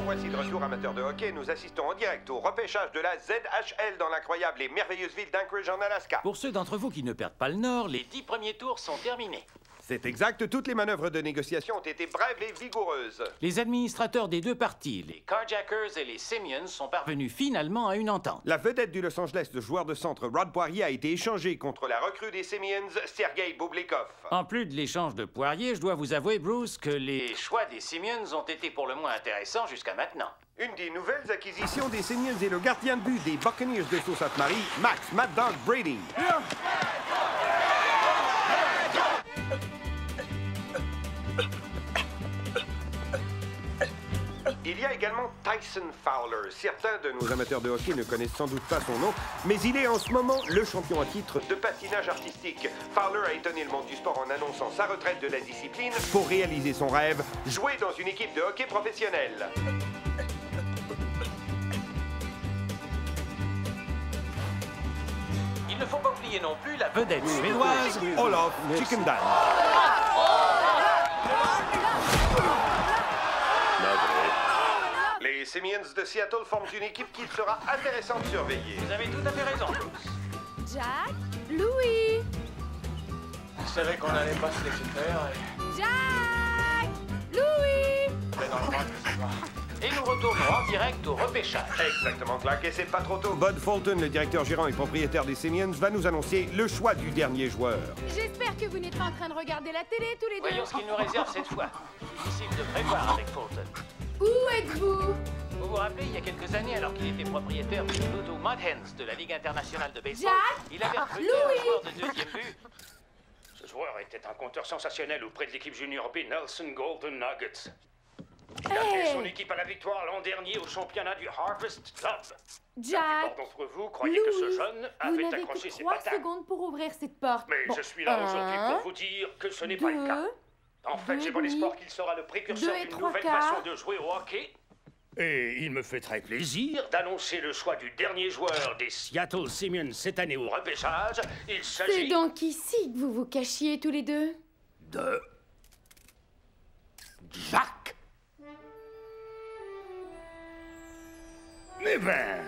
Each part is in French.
Voici de retour, amateurs de hockey. Nous assistons en direct au repêchage de la ZHL dans l'incroyable et merveilleuse ville d'Anchorage en Alaska. Pour ceux d'entre vous qui ne perdent pas le nord, les 10 premiers tours sont terminés. C'est exact, toutes les manœuvres de négociation ont été brèves et vigoureuses. Les administrateurs des deux parties, les Carjackers et les Simians, sont parvenus finalement à une entente. La vedette du Los Angeles, le joueur de centre Rod Poirier, a été échangé contre la recrue des Simians, Sergei Bublikov. En plus de l'échange de Poirier, je dois vous avouer, Bruce, que les choix des Simians ont été pour le moins intéressants jusqu'à maintenant. Une des nouvelles acquisitions des Simians est le gardien de but des Buccaneers de Sault-Sainte-Marie, Max Mad Dog Brady. Il y a également Tyson Fowler. Certains de nos amateurs de hockey ne connaissent sans doute pas son nom, mais il est en ce moment le champion à titre de patinage artistique. Fowler a étonné le monde du sport en annonçant sa retraite de la discipline pour réaliser son rêve, jouer dans une équipe de hockey professionnelle. Il ne faut pas oublier non plus la vedette suédoise, Olof Chickendal. Les Simians de Seattle forment une équipe qu'il sera intéressant de surveiller. Vous avez tout à fait raison, Bruce. Jack, Louis. Je savais qu'on allait pas se laisser faire et... Jack, Louis. Mais dans le ventre, c'est pas... Et nous retournons en direct au repêchage. Exactement, Clark, et c'est pas trop tôt. Bud Fulton, le directeur gérant et propriétaire des Simians, va nous annoncer le choix du dernier joueur. J'espère que vous n'êtes pas en train de regarder la télé tous les deux. Voyons ce qu'il nous réserve cette fois. Difficile de prévoir avec Fulton. Où êtes-vous? Vous vous rappelez, il y a quelques années, alors qu'il était propriétaire du Voodoo Mud Hens de la Ligue internationale de baseball, Jack, il avait recruté Louis. un joueur de deuxième but. Ce joueur était un compteur sensationnel auprès de l'équipe junior B Nelson Golden Nuggets. Il a amené son équipe à la victoire l'an dernier au championnat du Harvest Club. La Jack, plupart d'entre vous croyaient Louis, que ce jeune vous avait n'avez accroché que ses 3 patates. secondes pour ouvrir cette porte. Mais Bon, je suis là aujourd'hui pour vous dire que ce n'est pas le cas. En fait, j'ai bon espoir qu'il sera le précurseur 2 et d'une 3 nouvelle quarts. façon de jouer au hockey. Et il me fait très plaisir d'annoncer le choix du dernier joueur des Seattle Simians cette année au repêchage. Il C'est s'agit donc ici que vous vous cachiez tous les deux? de Jack. Eh ben,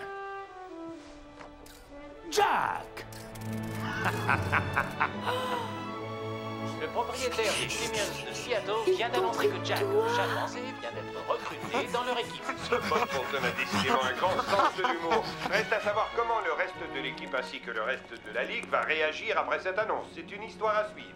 Jack. Le propriétaire des Simians de Seattle vient d'annoncer que Jack, le chat avancé, vient d'être recruté dans leur équipe. Ce Bud Fulton a décidément un grand sens de l'humour. Reste à savoir comment le reste de l'équipe ainsi que le reste de la Ligue va réagir après cette annonce. C'est une histoire à suivre.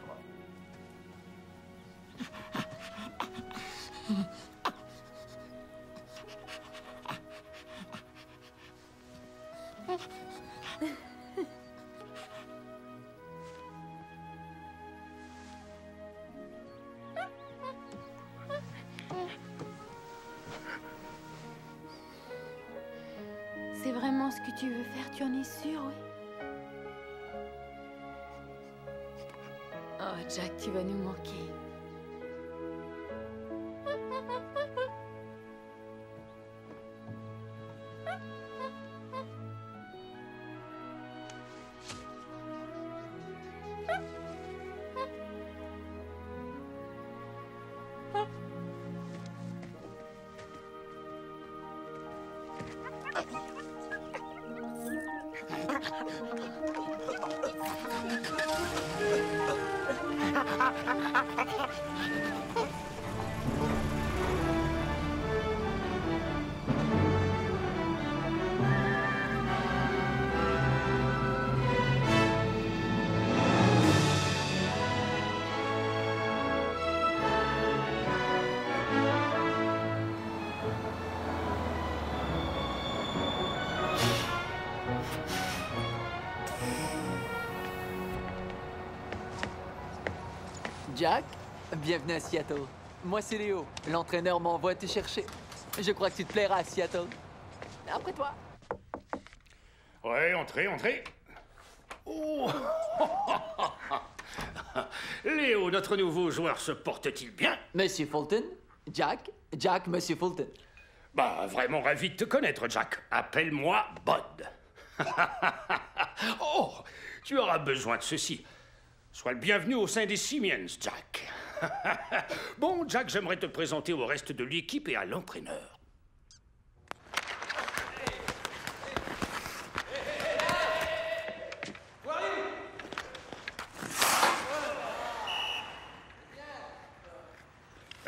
c'est vraiment ce que tu veux faire, tu en es sûr, oui? Oh, Jack, tu vas nous manquer. Jack, bienvenue à Seattle. Moi, c'est Léo. L'entraîneur m'envoie te chercher. Je crois que tu te plairas à Seattle. Après toi. Ouais, entrez, entrez. Oh. Léo, notre nouveau joueur se porte-t-il bien? Monsieur Fulton? Jack, Monsieur Fulton. Bah, vraiment ravi de te connaître, Jack. Appelle-moi Bud. Oh, tu auras besoin de ceci. Sois le bienvenu au sein des Simians, Jack. Bon, Jack, j'aimerais te présenter au reste de l'équipe et à l'entraîneur.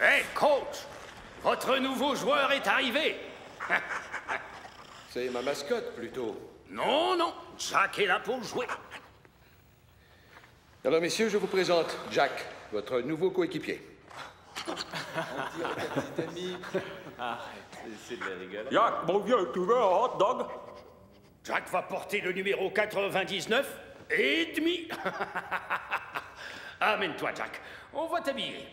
Hey, coach! Votre nouveau joueur est arrivé. C'est ma mascotte, plutôt. Non, non, Jack est là pour jouer. Alors, messieurs, je vous présente Jack, votre nouveau coéquipier. Jack, mon vieux, tu veux un hot dog? Jack va porter le numéro 99 et demi. Amène-toi, Jack. On va t'habiller.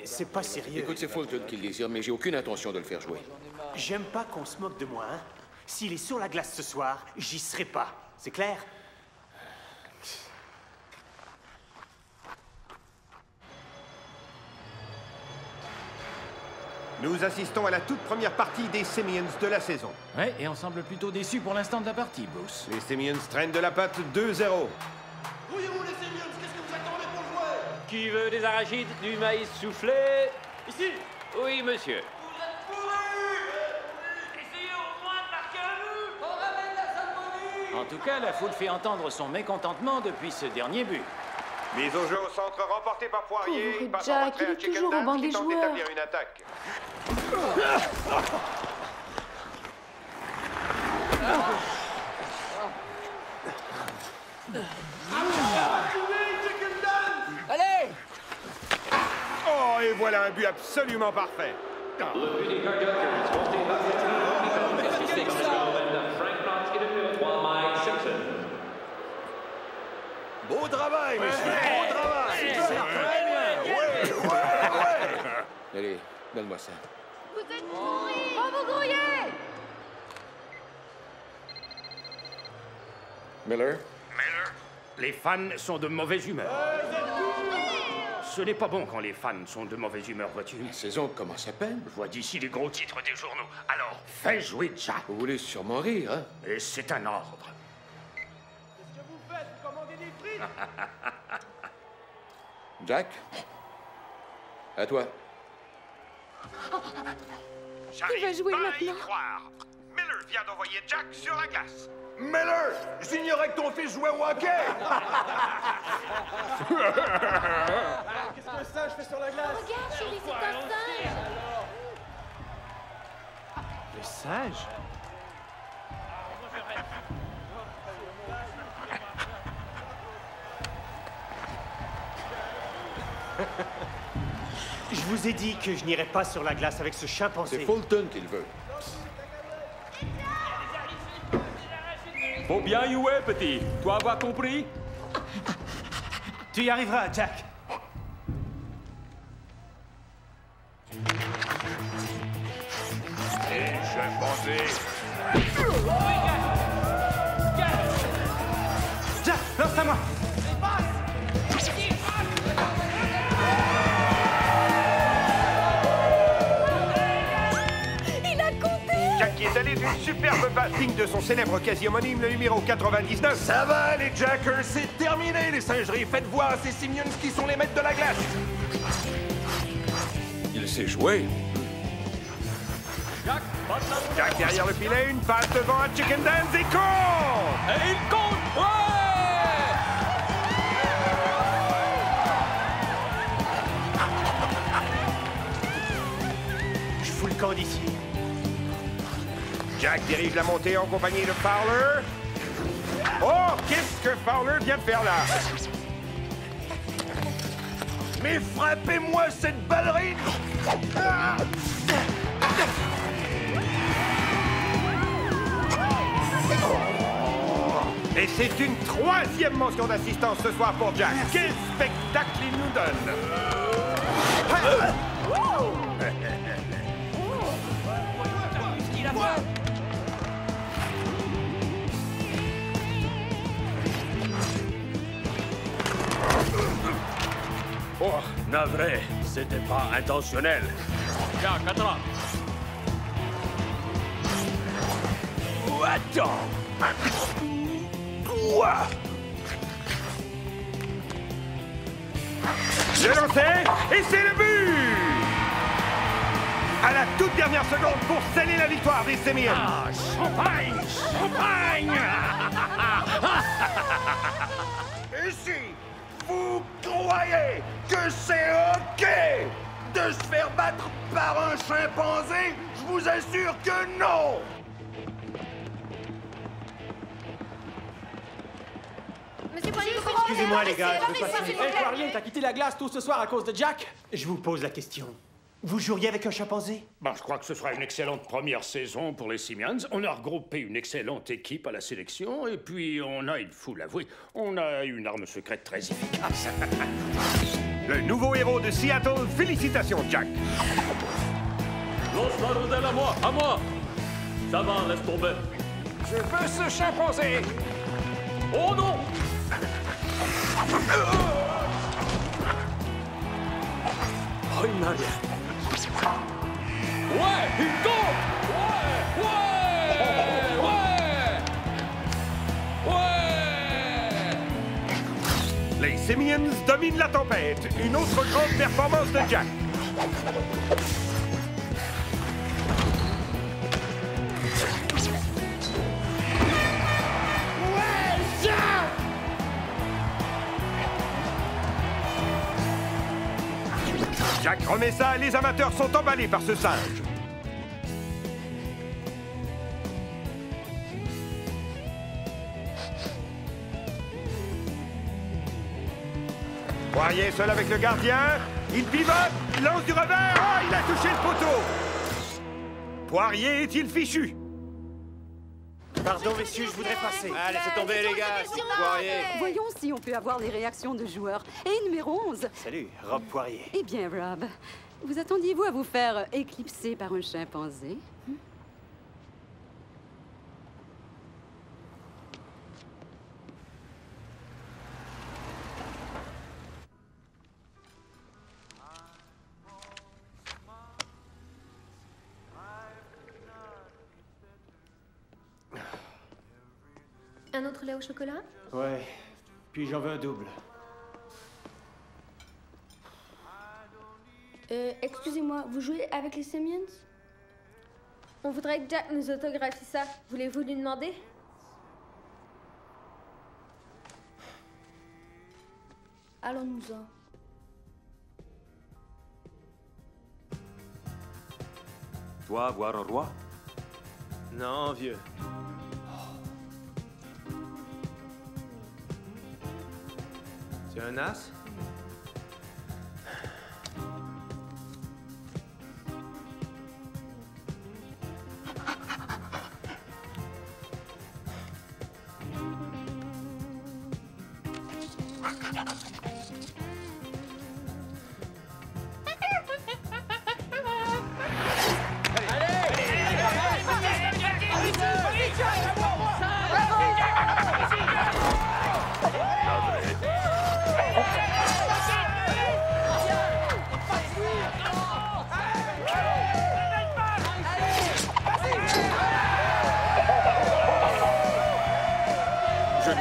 C'est pas sérieux. Écoute, c'est Fulton qui le désire, mais j'ai aucune intention de le faire jouer. J'aime pas qu'on se moque de moi, hein. S'il est sur la glace ce soir, j'y serai pas. C'est clair? Nous assistons à la toute première partie des Simians de la saison. Ouais, et on semble plutôt déçu pour l'instant de la partie, Bruce. Les Simians traînent de la patte 2-0. Rouillez-vous les Simians, qu'est-ce que vous attendez pour jouer? Qui veut des arachides, du maïs soufflé? Ici? Oui, monsieur. Vous êtes pourris! Essayez au moins de marquer un but! On ramène la symphonie! En tout cas, la foule fait entendre son mécontentement depuis ce dernier but. Mise au jeu au centre remporté par Poirier. Pauvre Passe en Jack, retrait il à est Chicken toujours au Dance banc qui des tente joueurs. d'établir une attaque. Allez! Oh, et voilà un but absolument parfait. Beau travail, monsieur. Beau travail. Allez, donne-moi ça. Vous êtes pourris! Oh, vous grouillez! Miller? Miller, les fans sont de mauvaise humeur. Ce n'est pas bon quand les fans sont de mauvaise humeur, vois-tu. La saison commence à peine. Je vois d'ici les gros titres des journaux. Alors, fais jouer Jack. Vous voulez sûrement rire, hein? Et c'est un ordre. Qu'est-ce que vous faites? Vous commandez des frites? Jack? À toi. Il va jouer pas à y maintenant. croire. Miller vient d'envoyer Jack sur la glace. Miller, j'ignorais que ton fils jouait au hockey. Qu'est-ce qu'un singe fait sur la glace? Regarde, chérie, c'est un singe! Le singe? Je vous ai dit que je n'irais pas sur la glace avec ce chimpanzé. C'est Fulton qui le veut. Faut bien jouer, petit. Tu as compris? Tu y arriveras, Jack. chimpanzé. Jack, lance à moi. Jack qui est allé d'une superbe passe digne de son célèbre quasi-homonyme, le numéro 99. Ça va, les Jackers, c'est terminé, les singeries. Faites voir à ces Simians qui sont les maîtres de la glace. Il sait jouer. Jack derrière le filet, une passe devant un chicken dance et compte! Et il compte! Je fous le camp d'ici. Jack dirige la montée en compagnie de Fowler. Oh, qu'est-ce que Fowler vient de faire là? Mais frappez-moi cette ballerine! Et c'est une troisième mention d'assistance ce soir pour Jack. Quel spectacle il nous donne! Oh, navré, c'était pas intentionnel. Jack, attrape. Oh, attends! Quoi? Le lancer, et c'est le but! À la toute dernière seconde pour sceller la victoire des Simians. Ah, champagne! Champagne! Et si vous croyez que c'est OK de se faire battre par un chimpanzé, je vous assure que non! Excusez-moi, les gars, je veux pas s'il signer. vous plaît. Poirier, t'as quitté la glace tout ce soir à cause de Jack? Je vous pose la question. Vous joueriez avec un chimpanzé? Bon, je crois que ce sera une excellente première saison pour les Simians. On a regroupé une excellente équipe à la sélection, et puis on a, il faut l'avouer, on a une arme secrète très efficace. Le nouveau héros de Seattle, félicitations, Jack. Lance la rondelle à moi, à moi. Ça va, laisse tomber. Je veux ce chimpanzé! Oh non! Oh, une arrière. Ouais, il compte! Ouais! Les Simians dominent la tempête. Une autre grande performance de Jack. Jack remet ça, les amateurs sont emballés par ce singe. Poirier seul avec le gardien. Il pivote, lance du revers. Oh, il a touché le poteau. Poirier est-il fichu? Pardon, messieurs, je voudrais passer. Ah, laissez tomber, les gars, c'est Poirier. Voyons si on peut avoir les réactions de joueurs. Et numéro 11. Salut, Rob Poirier. Eh bien, Rob, vous attendiez-vous à vous faire éclipser par un chimpanzé? Un autre lait au chocolat? Ouais, puis j'en veux un double. Excusez-moi, vous jouez avec les Simians? On voudrait que Jack nous autographie ça. Voulez-vous lui demander? Allons-nous-en. Toi, voir un roi? Non, vieux. Tu as un as?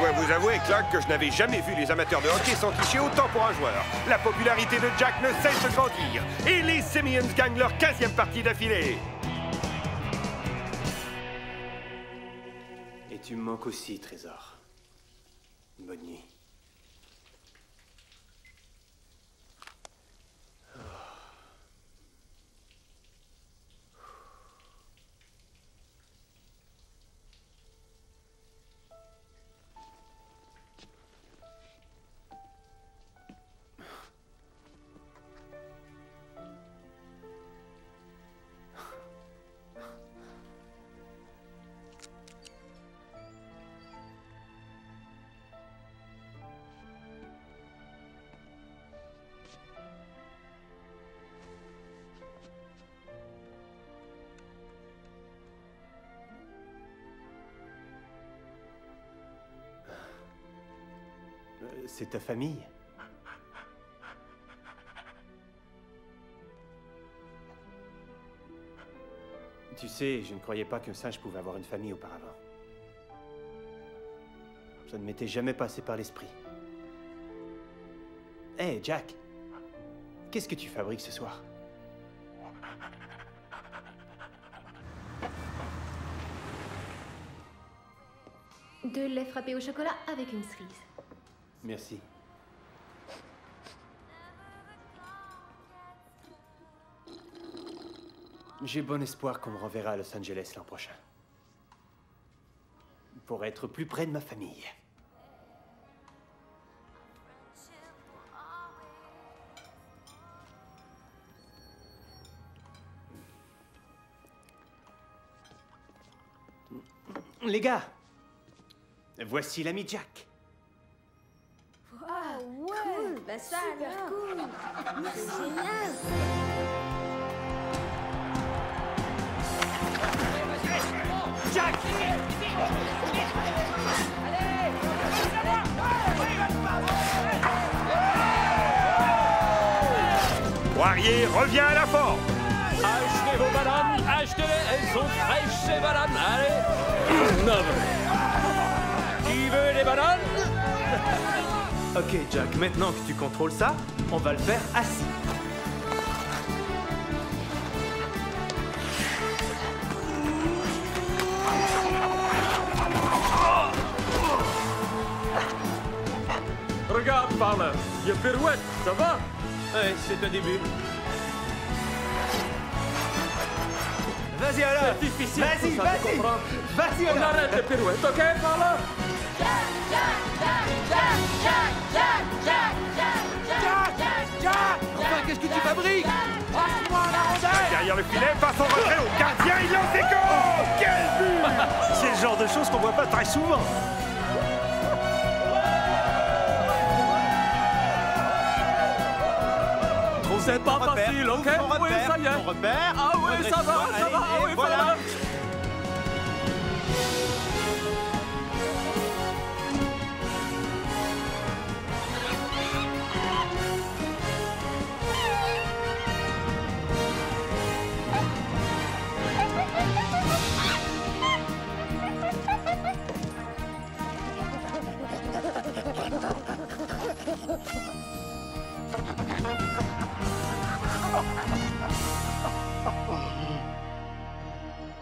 dois vous avouer, Clark, que je n'avais jamais vu les amateurs de hockey s'enticher autant pour un joueur. La popularité de Jack ne cesse de grandir. Et les Simeons gagnent leur 15e partie d'affilée. Et tu me manques aussi, Trésor. Bonne nuit. C'est ta famille? Tu sais, je ne croyais pas qu'un singe pouvait avoir une famille auparavant. Ça ne m'était jamais passé par l'esprit. Hé, Jack! Qu'est-ce que tu fabriques ce soir? De lait frappé au chocolat avec une cerise. Merci. J'ai bon espoir qu'on me renverra à Los Angeles l'an prochain. Pour être plus près de ma famille. Les gars, voici l'ami Jack. Ah ouais, cool. Bah ça, super cool. C'est génial. Jack! Poirier revient à la forme. Achetez vos bananes, achetez-les, elles sont fraîches ces bananes, allez. Non. Qui veut des bananes? Ok, Jack, maintenant que tu contrôles ça, on va le faire assis. Regarde par là, il y a pirouette, ça va? Ouais, c'est un début. Vas-y alors! C'est difficile. Vas-y, pour ça de vas-y! comprendre. Vas-y On alors! arrête les pirouettes, ok, par là? Enfin, qu'est-ce que tu fabriques? Derrière le filet, passe en retrait au gardien, il lance des goals. Quel but! C'est le genre de choses qu'on voit pas très souvent. C'est pas facile, ok? Oui, ça y est. On repère. Ah oui, ça va, ah oui, voilà.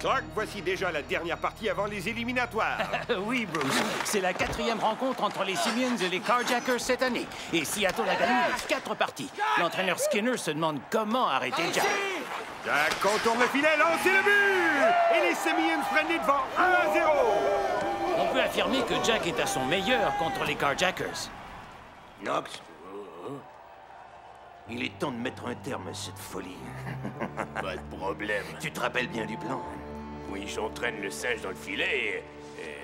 Clark, voici déjà la dernière partie avant les éliminatoires. Oui, Bruce. C'est la 4e rencontre entre les Simeons et les Carjackers cette année. Et Seattle a gagné les 4 parties. L'entraîneur Skinner se demande comment arrêter Jack. Jack contourne le filet, lance le but! Et les Simeons prennent les devants 1-0. On peut affirmer que Jack est à son meilleur contre les Carjackers. Knox, il est temps de mettre un terme à cette folie. Pas de problème. Tu te rappelles bien du plan? Oui, j'entraîne le singe dans le filet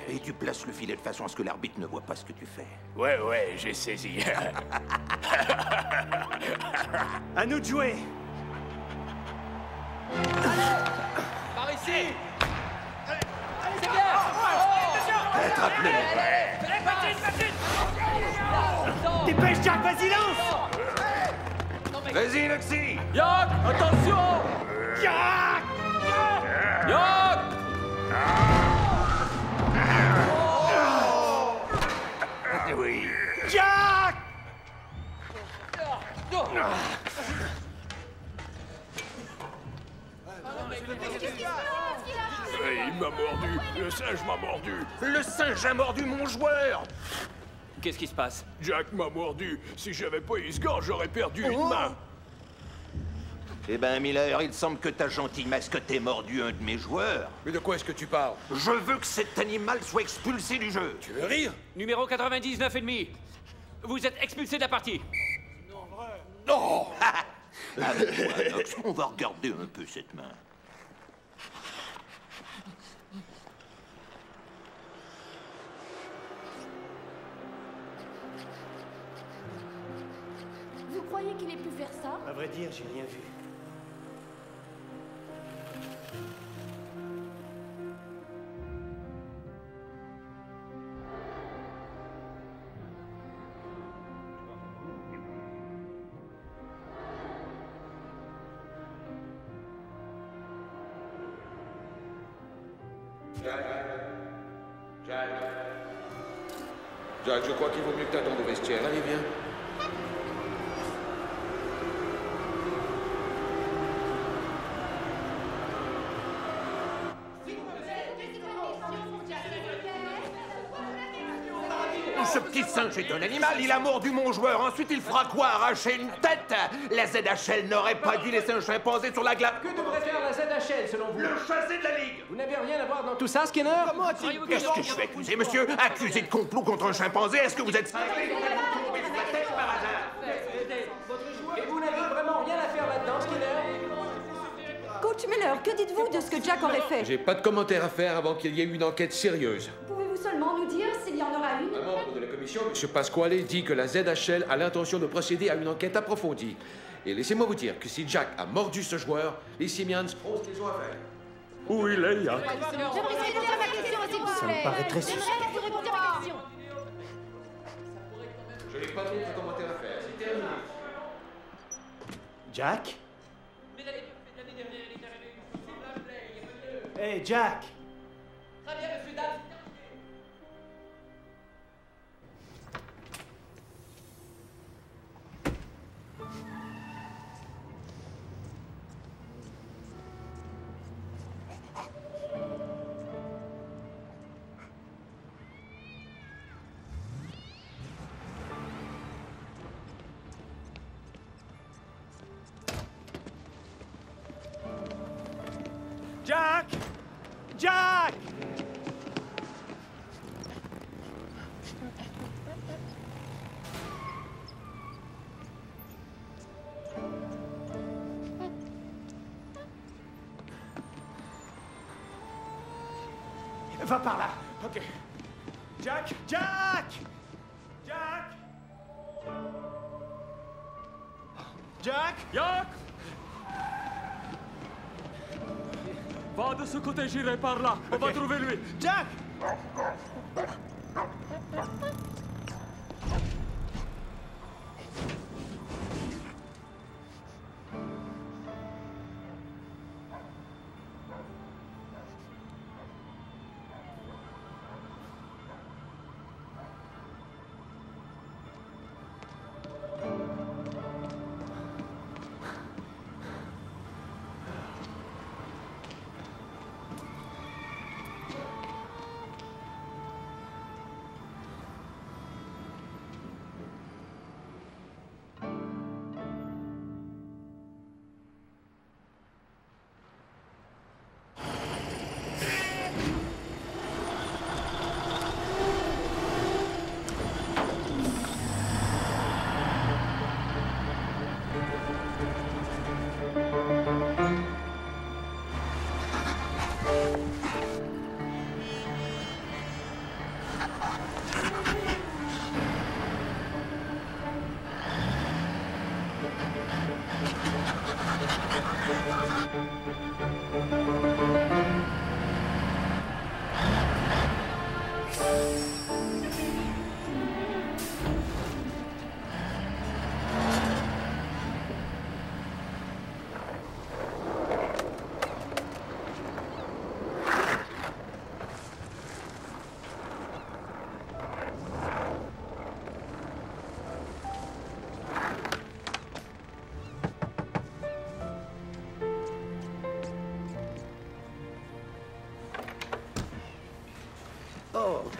et tu places le filet de façon à ce que l'arbitre ne voit pas ce que tu fais. Ouais, j'ai saisi. À nous de jouer. Par ici! C'est bien! Attrape-le! Dépêche, Jack, vas-y, lance! Vas-y, Noxy! Yak, attention! Jack! Yak! Il m'a mordu. Le singe m'a mordu. Le singe a mordu mon joueur. Qu'est-ce qui se passe? Jack m'a mordu. Si j'avais pas eu ce gant, j'aurais perdu une main. Eh ben, Miller, il semble que t'as gentiment mascoté mordu un de mes joueurs. Mais de quoi est-ce que tu parles? Je veux que cet animal soit expulsé du jeu. Tu veux rire? Numéro 99,5. Vous êtes expulsé de la partie. Non. Avec toi, Knox, on va regarder un peu cette main. Vous croyez qu'il ait pu faire ça? À vrai dire, j'ai rien vu. Jack, je crois qu'il vaut mieux que t'attendes au vestiaire. Allez, viens. Ce petit singe est un animal, il a mordu mon joueur. Ensuite, il fera quoi? Arracher une tête? La ZHL n'aurait pas dû laisser un chimpanzé sur la glace. Que devrait faire la ZHL, selon vous? Le chasser de la Ligue. Vous n'avez rien à voir dans tout ça, Skinner? Comment est-ce que je suis accusé, monsieur? Accusé de complot contre un chimpanzé? Est-ce que vous êtes cinglé? Tombé sur la tête par hasard. Et vous n'avez vraiment rien à faire là-dedans, Skinner? Coach Miller, que dites-vous de ce que Jack aurait fait? J'ai pas de commentaire à faire avant qu'il y ait une enquête sérieuse. Pouvez-vous seulement nous dire s'il y en aura une? Un membre de la commission, M. Pasquale, dit que la ZHL a l'intention de procéder à une enquête approfondie. Et laissez-moi vous dire que si Jack a mordu ce joueur, les Simians feront ce qu'ils ont à faire. Où il est, Jack? J'aimerais répondre à ma question, s'il vous Ça me plaît. paraît très suspect. J'aimerais que vous répondiez à ma question. Je n'ai pas d'autres commentaires à faire. C'est terminé. Jack? Hey, Jack! Très bien, monsieur Dad. Jack! Jack! Va par là. Ok. Jack! Jack! Jack! Jack! Jack! Va de ce côté, j'irai par là. On va trouver lui. Jack!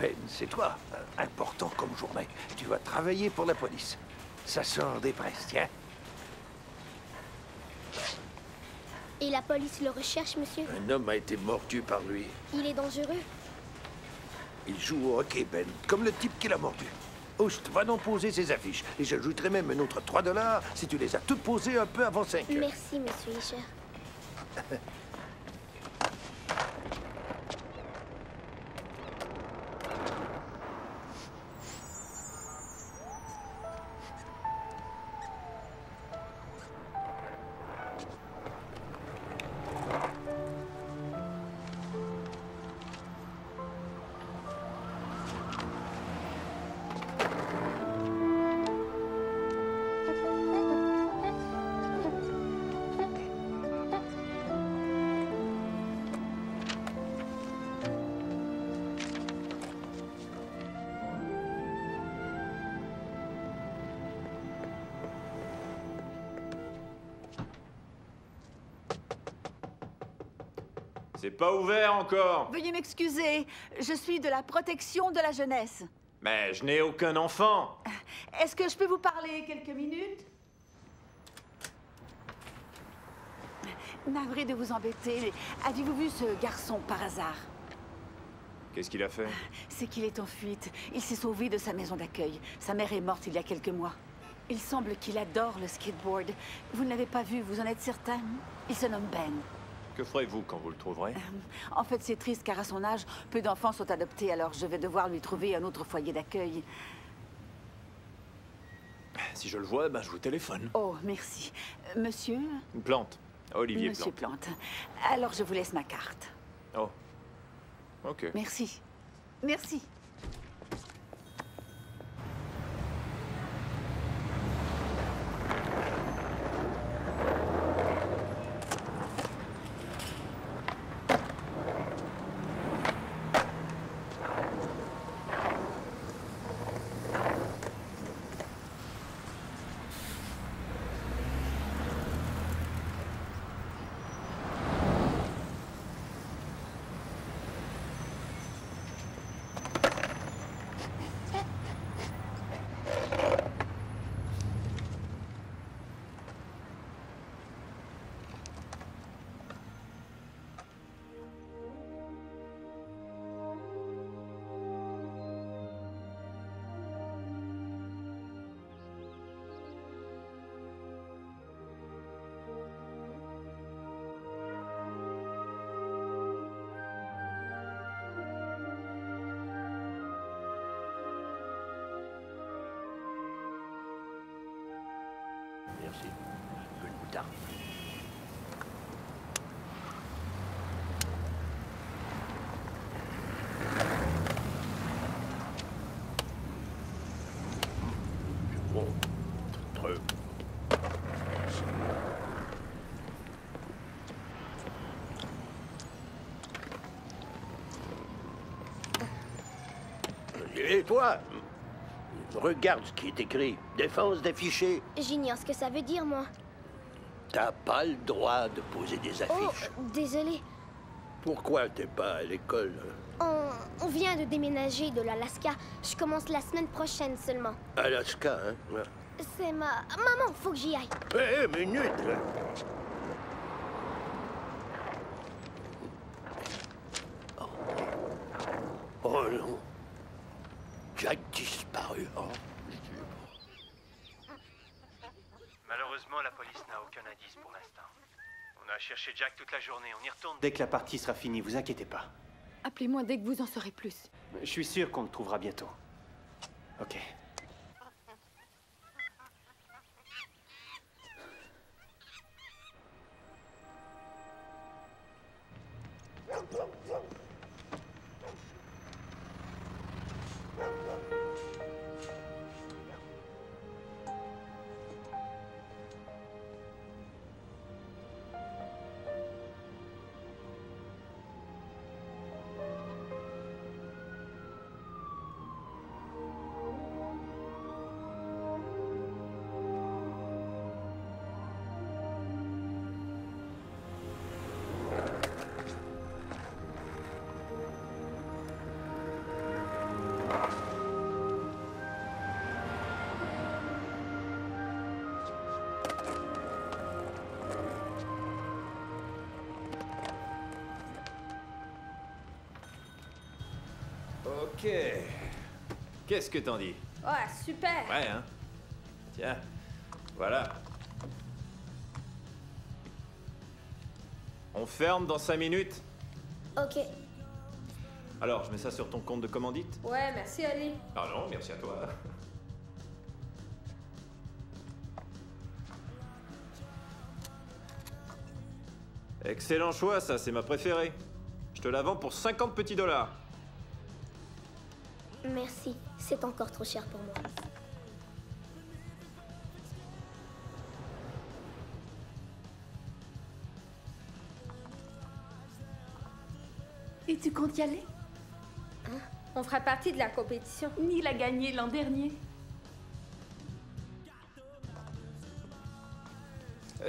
Ben, c'est toi. Important comme journée. Tu vas travailler pour la police. Ça sort des presses, tiens. Et la police le recherche, monsieur? Un homme a été mordu par lui. Il est dangereux? Il joue au hockey, Ben, comme le type qui l'a mordu. Oust, va donc poser ses affiches. Et j'ajouterai même un autre 3 $ si tu les as toutes posées un peu avant 5 heures. Merci, monsieur Isher. C'est pas ouvert encore. Veuillez m'excuser, je suis de la protection de la jeunesse. Mais je n'ai aucun enfant. Est-ce que je peux vous parler quelques minutes? Navré de vous embêter. Avez-vous vu ce garçon par hasard? Qu'est-ce qu'il a fait? C'est qu'il est en fuite. Il s'est sauvé de sa maison d'accueil. Sa mère est morte il y a quelques mois. Il semble qu'il adore le skateboard. Vous ne l'avez pas vu, vous en êtes certain? Il se nomme Ben. Que ferez-vous quand vous le trouverez? En fait, c'est triste car à son âge, peu d'enfants sont adoptés, alors je vais devoir lui trouver un autre foyer d'accueil. Si je le vois, ben je vous téléphone. Oh, merci. Monsieur? Plante. Olivier Monsieur Plante. Plante. Alors je vous laisse ma carte. Oh. Ok. Merci. Merci. Merci. Un peu de moutarde. Bon. Très. Et toi? Regarde ce qui est écrit. Défense d'afficher. J'ignore ce que ça veut dire, moi. T'as pas le droit de poser des affiches. Oh, désolé. Pourquoi t'es pas à l'école? On vient de déménager de l'Alaska. Je commence la semaine prochaine seulement. Alaska, hein? Ouais. C'est ma... Maman, faut que j'y aille. Hé, minute, là. Oh non. Jack disparu. Oh. Malheureusement, la police n'a aucun indice pour l'instant. On a cherché Jack toute la journée. On y retourne dès que la partie sera finie, vous inquiétez pas. Appelez-moi dès que vous en saurez plus. Je suis sûr qu'on le trouvera bientôt. Ok. Ok. Qu'est-ce que t'en dis? Oh, super! Ouais, hein? Tiens, voilà. On ferme dans 5 minutes? Ok. Alors, je mets ça sur ton compte de commandite? Ouais, merci, Ali. Ah non, merci à toi. Excellent choix, ça, c'est ma préférée. Je te la vends pour 50 petits dollars. Merci, c'est encore trop cher pour moi. Et tu comptes y aller? Hein? On fera partie de la compétition. Neil a gagné l'an dernier.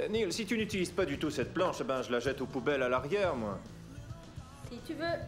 Neil, si tu n'utilises pas du tout cette planche, eh ben je la jette aux poubelles à l'arrière, moi. Si tu veux.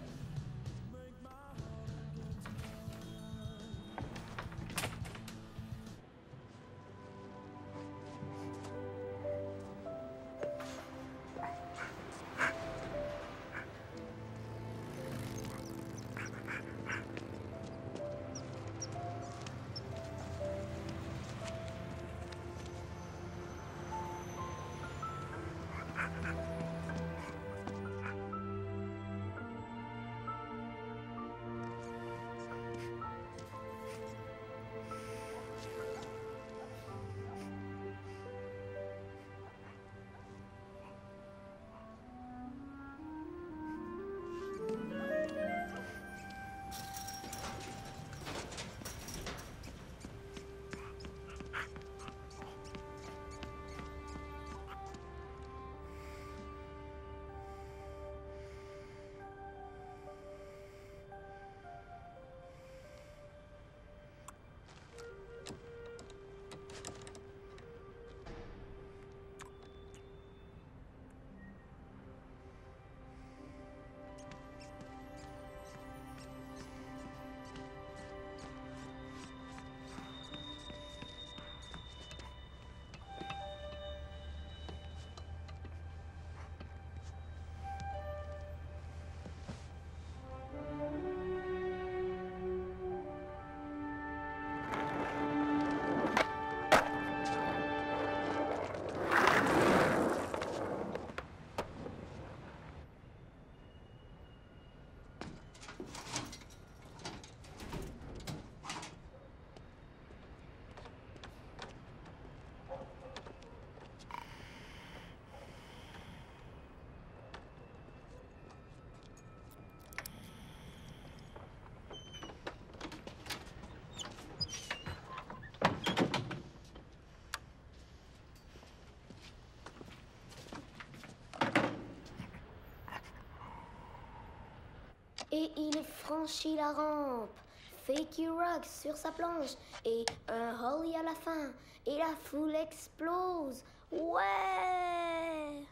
Et il franchit la rampe. Fakey Rock sur sa planche. Et un Holly à la fin. Et la foule explose. Ouais!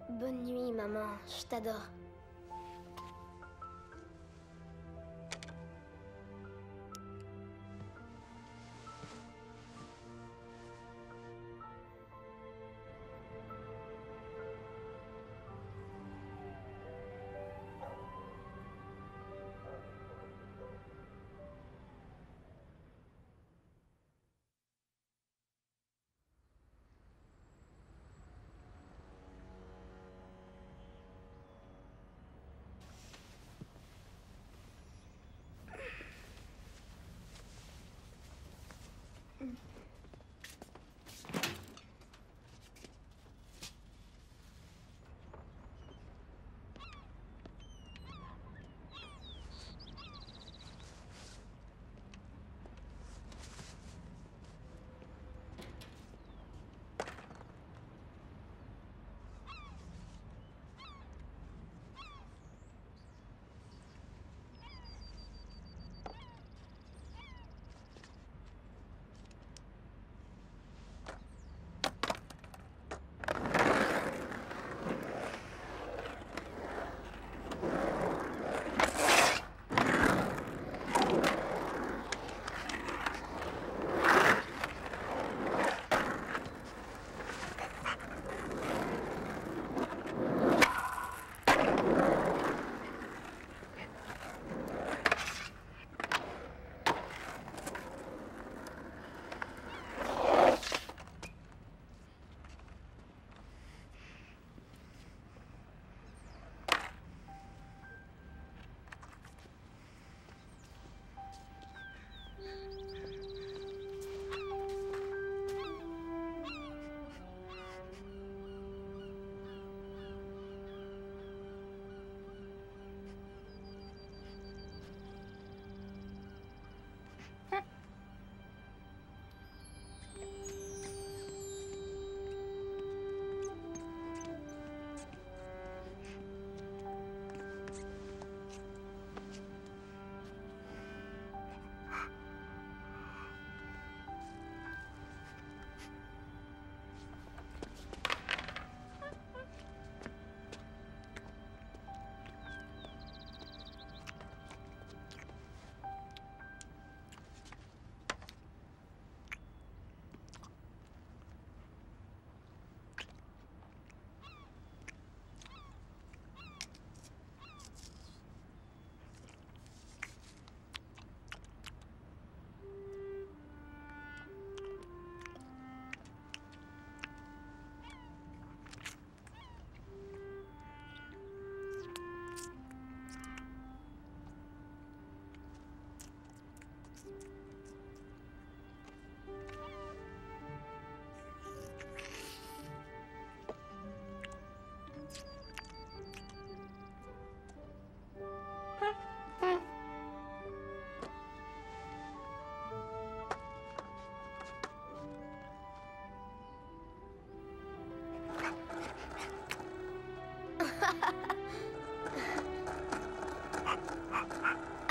Bonne nuit, maman. Je t'adore.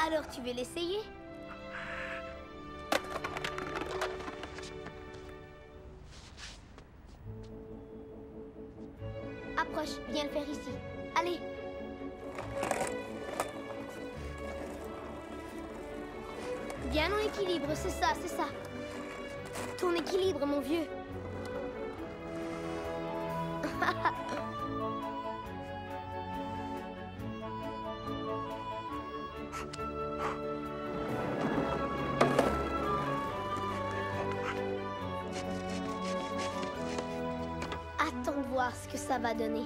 Alors tu veux l'essayer? Approche, viens le faire ici. Allez. Bien en équilibre, c'est ça, c'est ça. Ton équilibre, mon vieux. Attends de voir ce que ça va donner.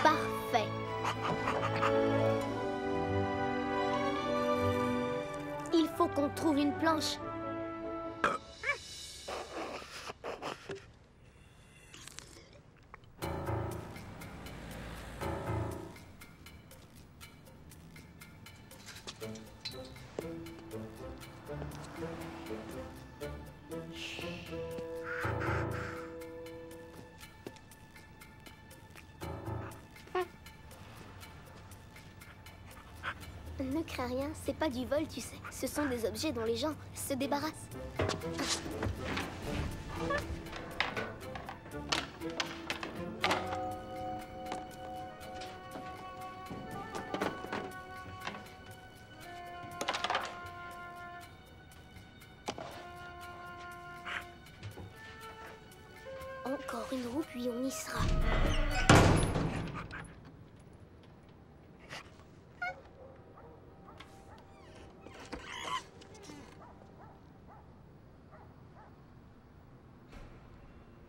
Parfait. Il faut qu'on trouve une planche. Ne crains rien, c'est pas du vol, tu sais. Ce sont des objets dont les gens se débarrassent. Encore une roue, puis on y sera.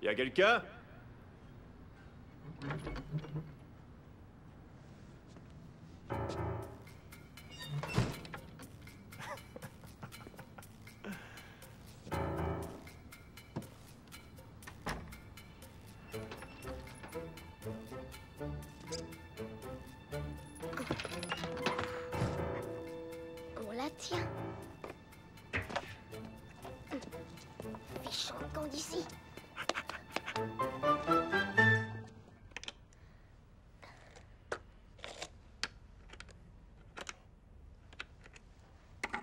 Y'a quelqu'un? On la tient. Fichons le camp d'ici.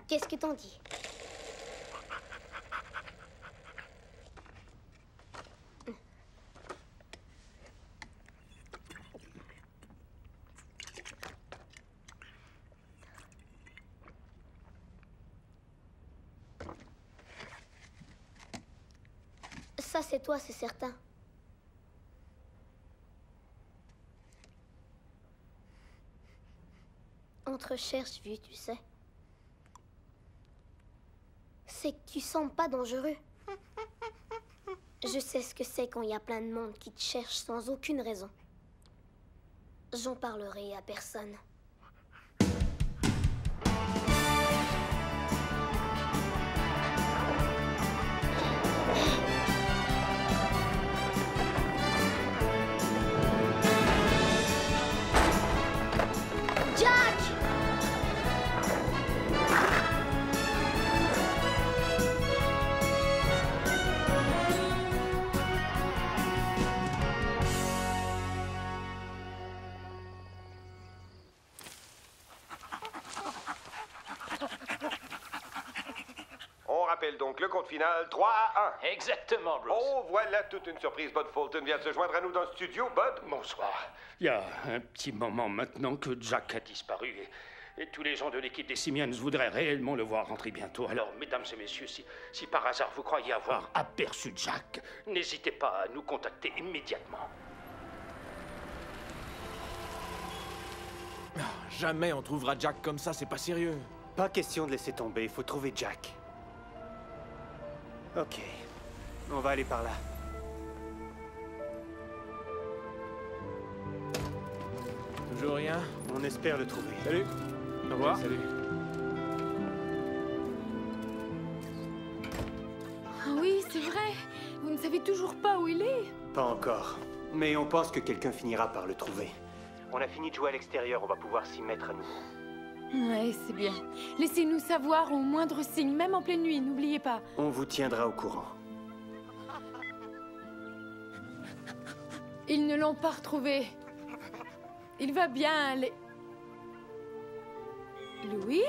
Qu'est-ce que t'en dis? Ça, c'est toi, c'est certain. On te recherche, vu, tu sais. C'est que tu sembles pas dangereux. Je sais ce que c'est quand il y a plein de monde qui te cherche sans aucune raison. J'en parlerai à personne. Jack! On rappelle donc le compte final 3-1. Exactement, Bruce. Oh, voilà toute une surprise. Bud Fulton vient de se joindre à nous dans le studio. Bud? Bonsoir. Il y a un petit moment maintenant que Jack a disparu et tous les gens de l'équipe des Simians voudraient réellement le voir rentrer bientôt. Alors, mesdames et messieurs, si par hasard vous croyez avoir aperçu Jack, n'hésitez pas à nous contacter immédiatement. Jamais on trouvera Jack comme ça, c'est pas sérieux. Pas question de laisser tomber, il faut trouver Jack. Ok, on va aller par là. Toujours rien? On espère le trouver. Salut. Au revoir. Salut. Ah oui, c'est vrai. Vous ne savez toujours pas où il est. Pas encore. Mais on pense que quelqu'un finira par le trouver. On a fini de jouer à l'extérieur, on va pouvoir s'y mettre à nouveau. Ouais, c'est bien. Laissez-nous savoir au moindre signe, même en pleine nuit, n'oubliez pas. On vous tiendra au courant. Ils ne l'ont pas retrouvé. Il va bien, les... Louis?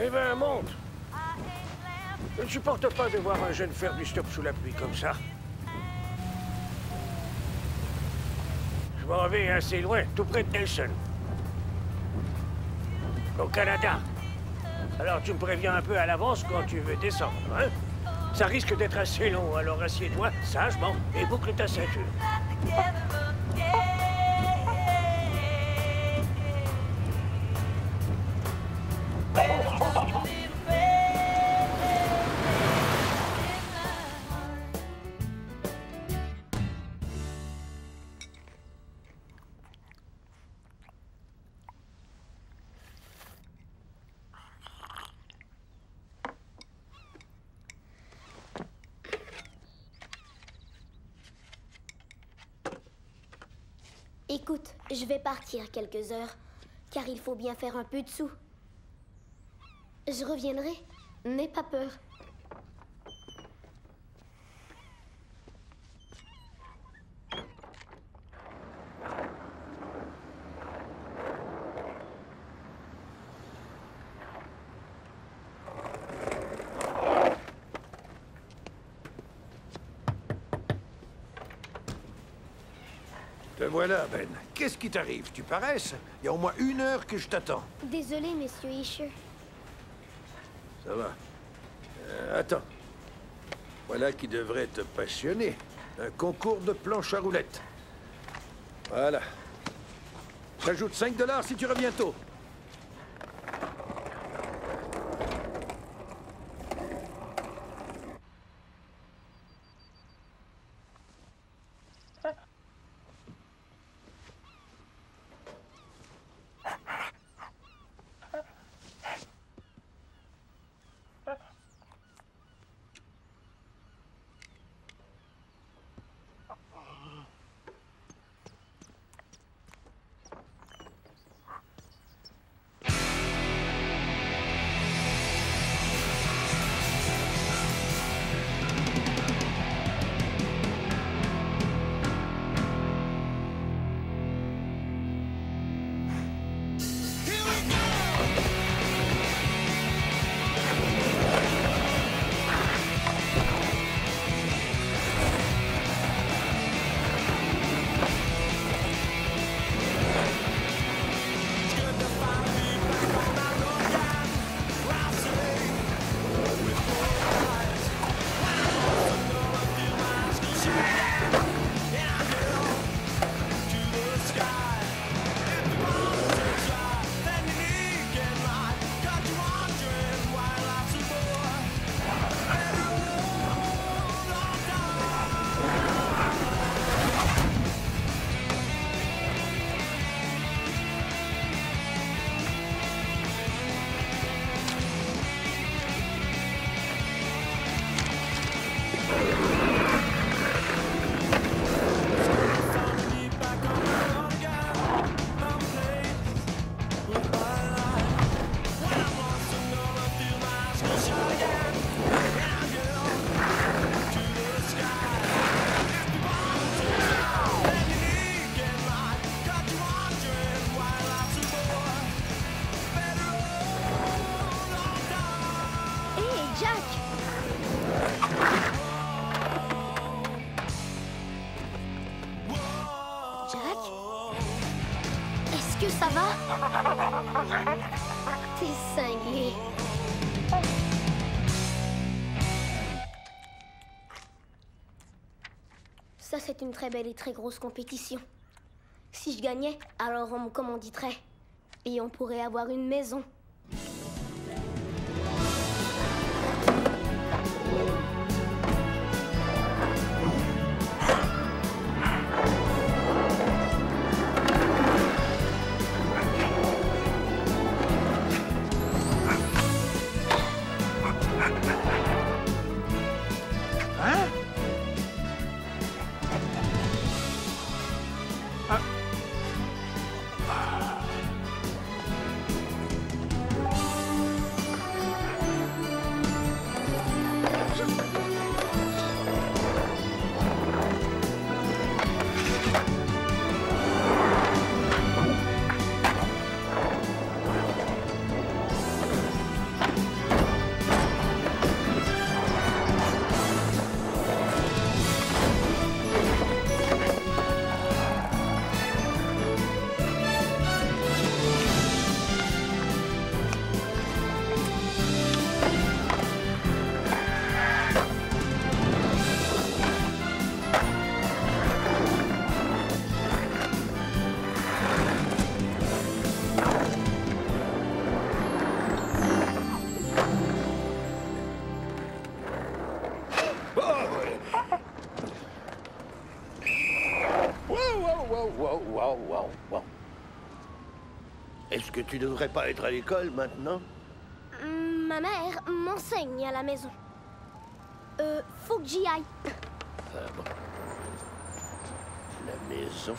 Eh ben, monte. Je ne supporte pas de voir un jeune faire du stop sous la pluie comme ça. Je m'en vais assez loin, tout près de Nelson. Au Canada. Alors tu me préviens un peu à l'avance quand tu veux descendre, hein? Ça risque d'être assez long, alors assieds-toi sagement et boucle ta ceinture. Écoute, je vais partir quelques heures, car il faut bien faire un peu de sous. Je reviendrai, n'aie pas peur. Te voilà, Ben. Qu'est-ce qui t'arrive? Tu paraisses? Il y a au moins 1 heure que je t'attends. Désolé, monsieur Isher. Ça va. Attends. Voilà qui devrait te passionner. Un concours de planche à roulettes. Voilà. J'ajoute 5 $ si tu reviens tôt. Ça va? T'es cinglé. Ça, c'est une très belle et très grosse compétition. Si je gagnais, alors on me commanditerait. Et on pourrait avoir une maison. Est-ce que tu devrais pas être à l'école maintenant? Ma mère m'enseigne à la maison. Faut que j'y aille. Ah bon. La maison.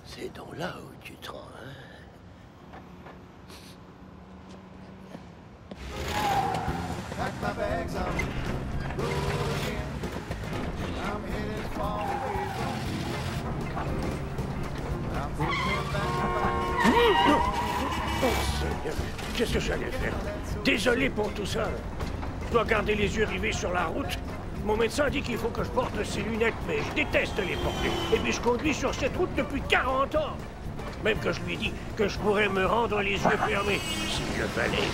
C'est donc là où tu te rends, hein? Pack my bags up, roll again. I'm headed for Oh Seigneur, qu'est-ce que j'allais faire? Désolé pour tout ça. Je dois garder les yeux rivés sur la route. Mon médecin dit qu'il faut que je porte ces lunettes, mais je déteste les porter. Et puis je conduis sur cette route depuis 40 ans. Même que je lui dis que je pourrais me rendre les yeux fermés, s'il le fallait.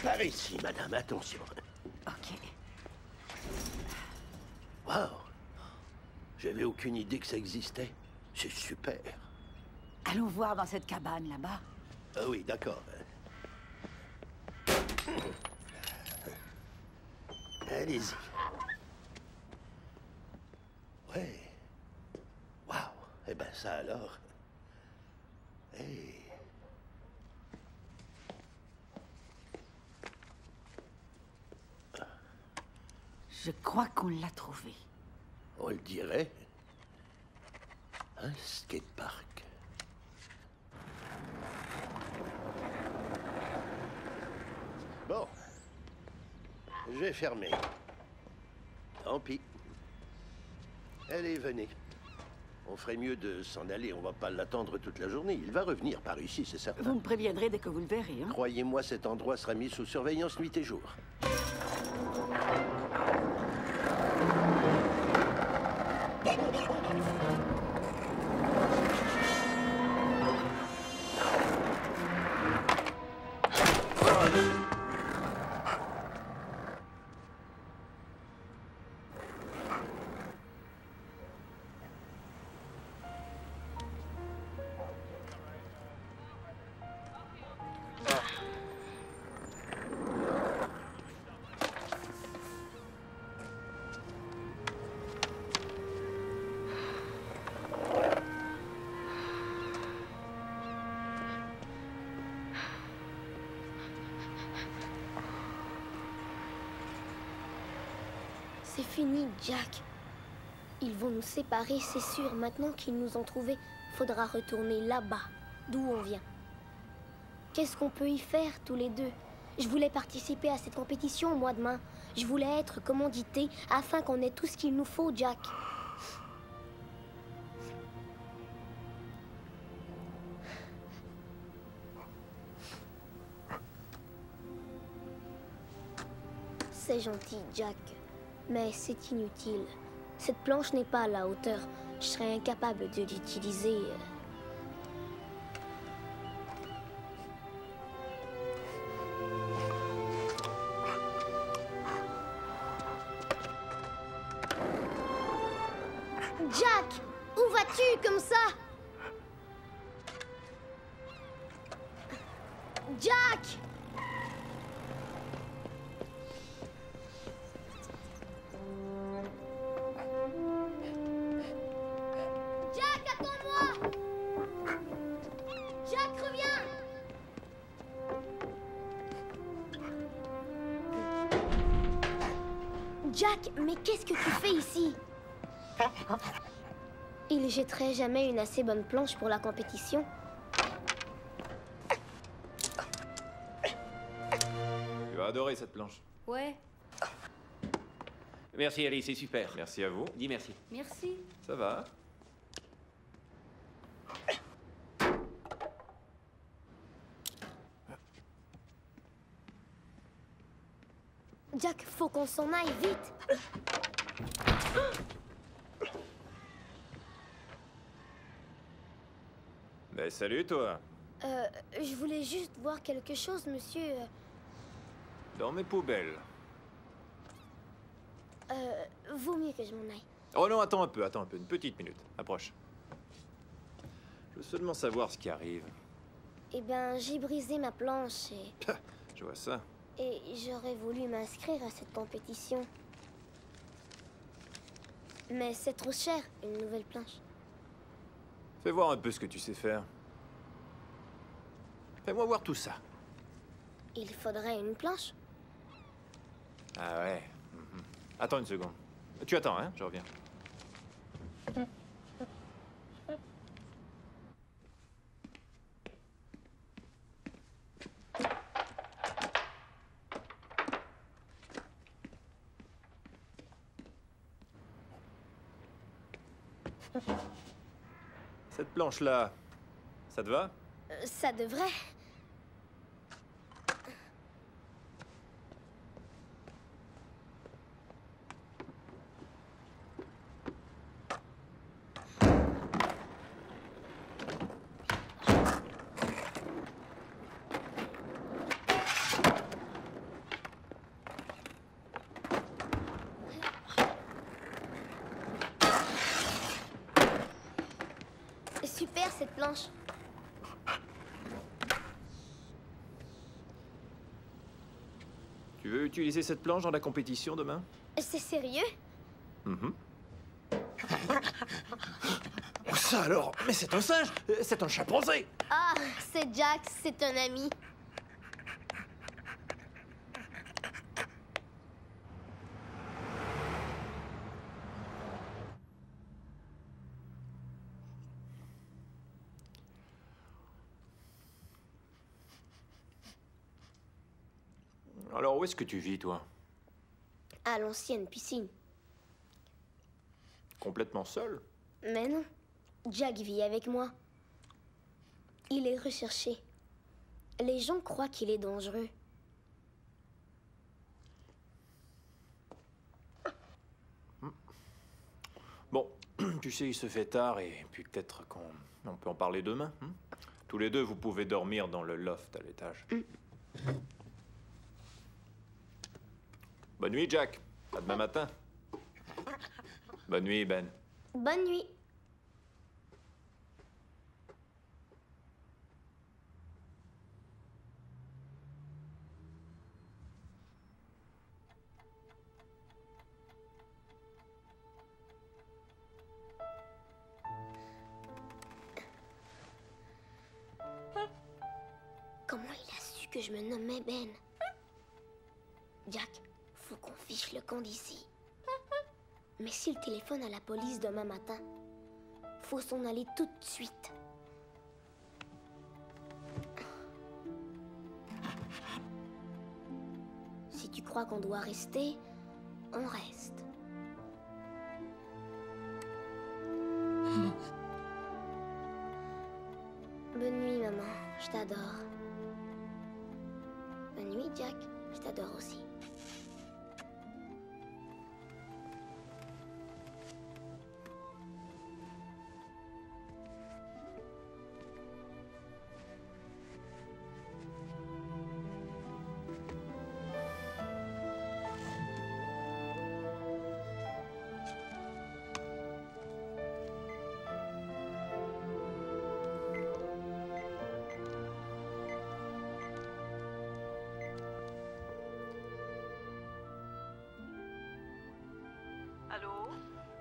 Par ici, madame, attention. Ok. Wow! J'avais aucune idée que ça existait. C'est super. Allons voir dans cette cabane, là-bas. Ah oui, d'accord. Allez-y. Ouais. Wow! Eh ben ça alors. Hey. Je crois qu'on l'a trouvé. On le dirait. Un skatepark. Bon. Je vais fermer. Tant pis. Allez, venez. On ferait mieux de s'en aller. On va pas l'attendre toute la journée. Il va revenir par ici, c'est certain. Vous me préviendrez dès que vous le verrez, hein? Croyez-moi, cet endroit sera mis sous surveillance nuit et jour. C'est fini, Jack. Ils vont nous séparer, c'est sûr. Maintenant qu'ils nous ont trouvés, faudra retourner là-bas, d'où on vient. Qu'est-ce qu'on peut y faire, tous les deux? Je voulais participer à cette compétition, moi, demain. Je voulais être commandité afin qu'on ait tout ce qu'il nous faut, Jack. C'est gentil, Jack. Mais c'est inutile. Cette planche n'est pas à la hauteur. Je serais incapable de l'utiliser. Jack! Où vas-tu comme ça? Jack! Jack, attends-moi! Jack, reviens! Jack, mais qu'est-ce que tu fais ici? Il jetterait jamais une assez bonne planche pour la compétition. Tu vas adorer cette planche. Ouais, Merci, Alice, c'est super. Merci à vous. Dis merci. merci. Ça va? Jack, faut qu'on s'en aille vite. Ben salut toi. Je voulais juste voir quelque chose, monsieur. Dans mes poubelles. Vaut mieux que je m'en aille. Oh non, attends un peu, une petite minute. Approche. Je veux seulement savoir ce qui arrive. Eh ben, j'ai brisé ma planche Je vois ça. et j'aurais voulu m'inscrire à cette compétition. Mais c'est trop cher, une nouvelle planche. Fais voir un peu ce que tu sais faire. Fais-moi voir tout ça. Il faudrait une planche. Ah ouais. Mhm. Attends une seconde. Tu attends, hein? Je reviens. Cette planche-là, ça te va? Ça devrait. Super cette planche. Tu veux utiliser cette planche dans la compétition demain? C'est sérieux? Mhm. Ça alors? Mais c'est un singe! C'est un chimpanzé! Ah, c'est Jack, c'est un ami. Alors, où est-ce que tu vis, toi? À l'ancienne piscine. Complètement seul? Mais non, Jack vit avec moi. Il est recherché. Les gens croient qu'il est dangereux. Bon, tu sais, il se fait tard et puis peut-être qu'on peut en parler demain. Hein? Tous les deux, vous pouvez dormir dans le loft à l'étage. Bonne nuit, Jack. À demain matin. Bonne nuit, Ben. Bonne nuit. Comment il a su que je me nommais Ben? Jack, faut qu'on fiche le camp d'ici. Mais s'il téléphone à la police demain matin, faut s'en aller tout de suite. Si tu crois qu'on doit rester, on reste. Bonne nuit, maman. Je t'adore. Bonne nuit, Jack. Je t'adore aussi.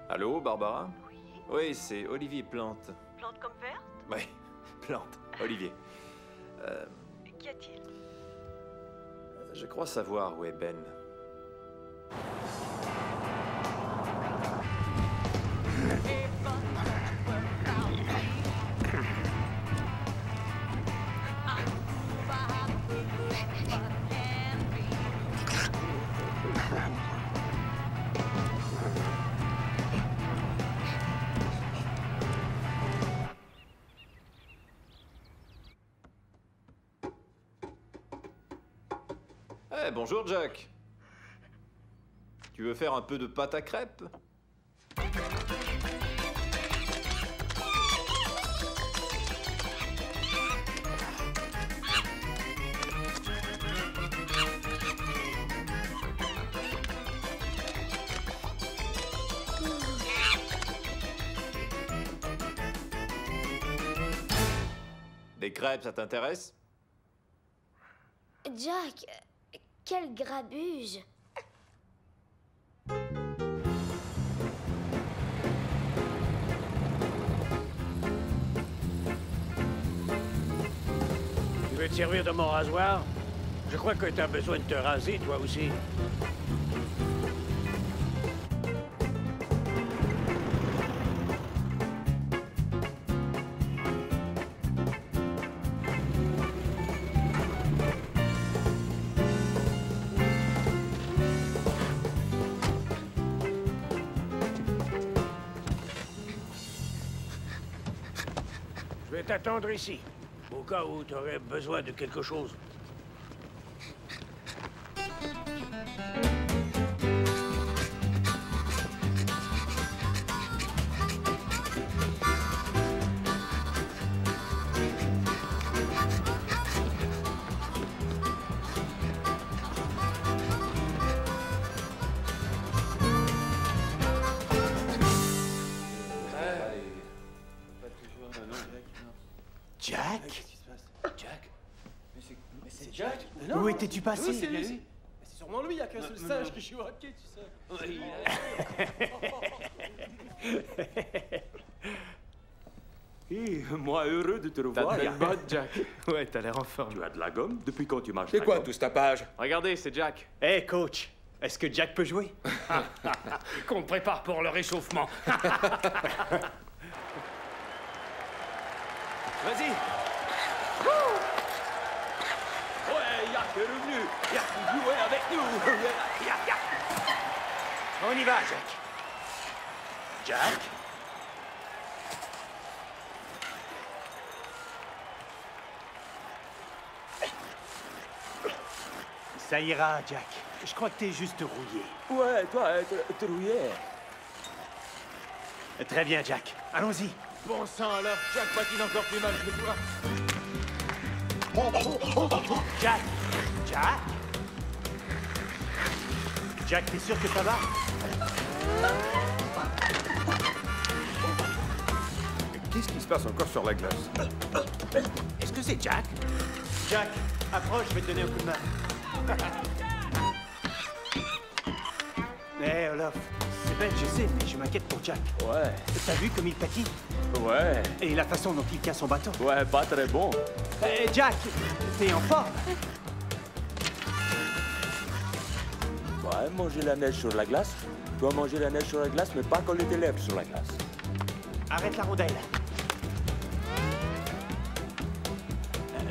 Allô, Barbara? Oui. Oui, c'est Olivier Plante. Plante comme verte? Oui, Plante, Olivier. Qu'y a-t-il? Je crois savoir où est Ben. Eh, bonjour, Jack. Tu veux faire un peu de pâte à crêpes? Des crêpes, ça t'intéresse? Jack, quel grabuge. Tu veux te servir de mon rasoir? Je crois que t'as besoin de te raser, toi aussi. Je vais t'attendre ici, au cas où tu aurais besoin de quelque chose. Jack? Jack? Mais c'est Jack? Où étais-tu passé? Oui, c'est lui. C'est sûrement lui, il n'y a qu'un seul singe qui joue au hockey, tu sais. Moi, heureux de te revoir. T'as de belles bottes, Jack. Ouais, t'as l'air en forme. Tu as de la gomme? Depuis quand tu marches? C'est quoi tout ce tapage? Regardez, c'est Jack. Hey, coach, est-ce que Jack peut jouer? Qu'on te prépare pour le réchauffement. Vas-y! Ouais, Jack est revenu. Jack jouait avec nous. On y va, Jack. Jack? Ça ira, Jack. Je crois que t'es juste rouillé. Ouais, toi, t'es rouillé. Très bien, Jack. Allons-y. Bon sang, alors, Jack patine encore plus mal, je le vois. Jack! Jack? Jack, t'es sûr que ça va? Qu'est-ce qui se passe encore sur la glace? Est-ce que c'est Jack? Jack, approche, je vais te donner un coup de main. Hé, Olaf, c'est bête, je sais, mais je m'inquiète pour Jack. Ouais. T'as vu comme il patine? Ouais. Et la façon dont il tient son bâton? Ouais, pas très bon. Hé, Jack, t'es en forme? Ouais, manger la neige sur la glace. Tu dois manger la neige sur la glace, mais pas coller tes lèvres sur la glace. Arrête la rondelle.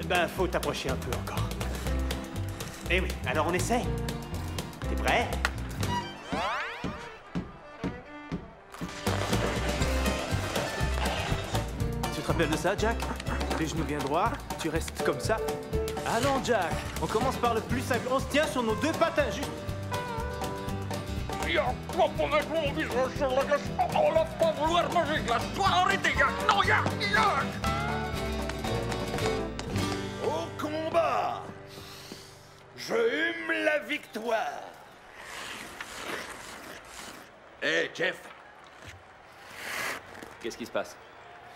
Ben, faut t'approcher un peu encore. Eh oui, alors on essaie. T'es prêt? Tu te rappelles de ça, Jack? Les genoux bien droits, tu restes comme ça. Allons, Jack, on commence par le plus simple. On se tient sur nos deux patins, juste. Il y a quoi pour mettre mon visage sur la glace? On va pas vouloir manger de glace. Toi, arrêtez, Jack. Non, Jack. Au combat! Je hume la victoire! Hé, Jeff! Qu'est-ce qui se passe?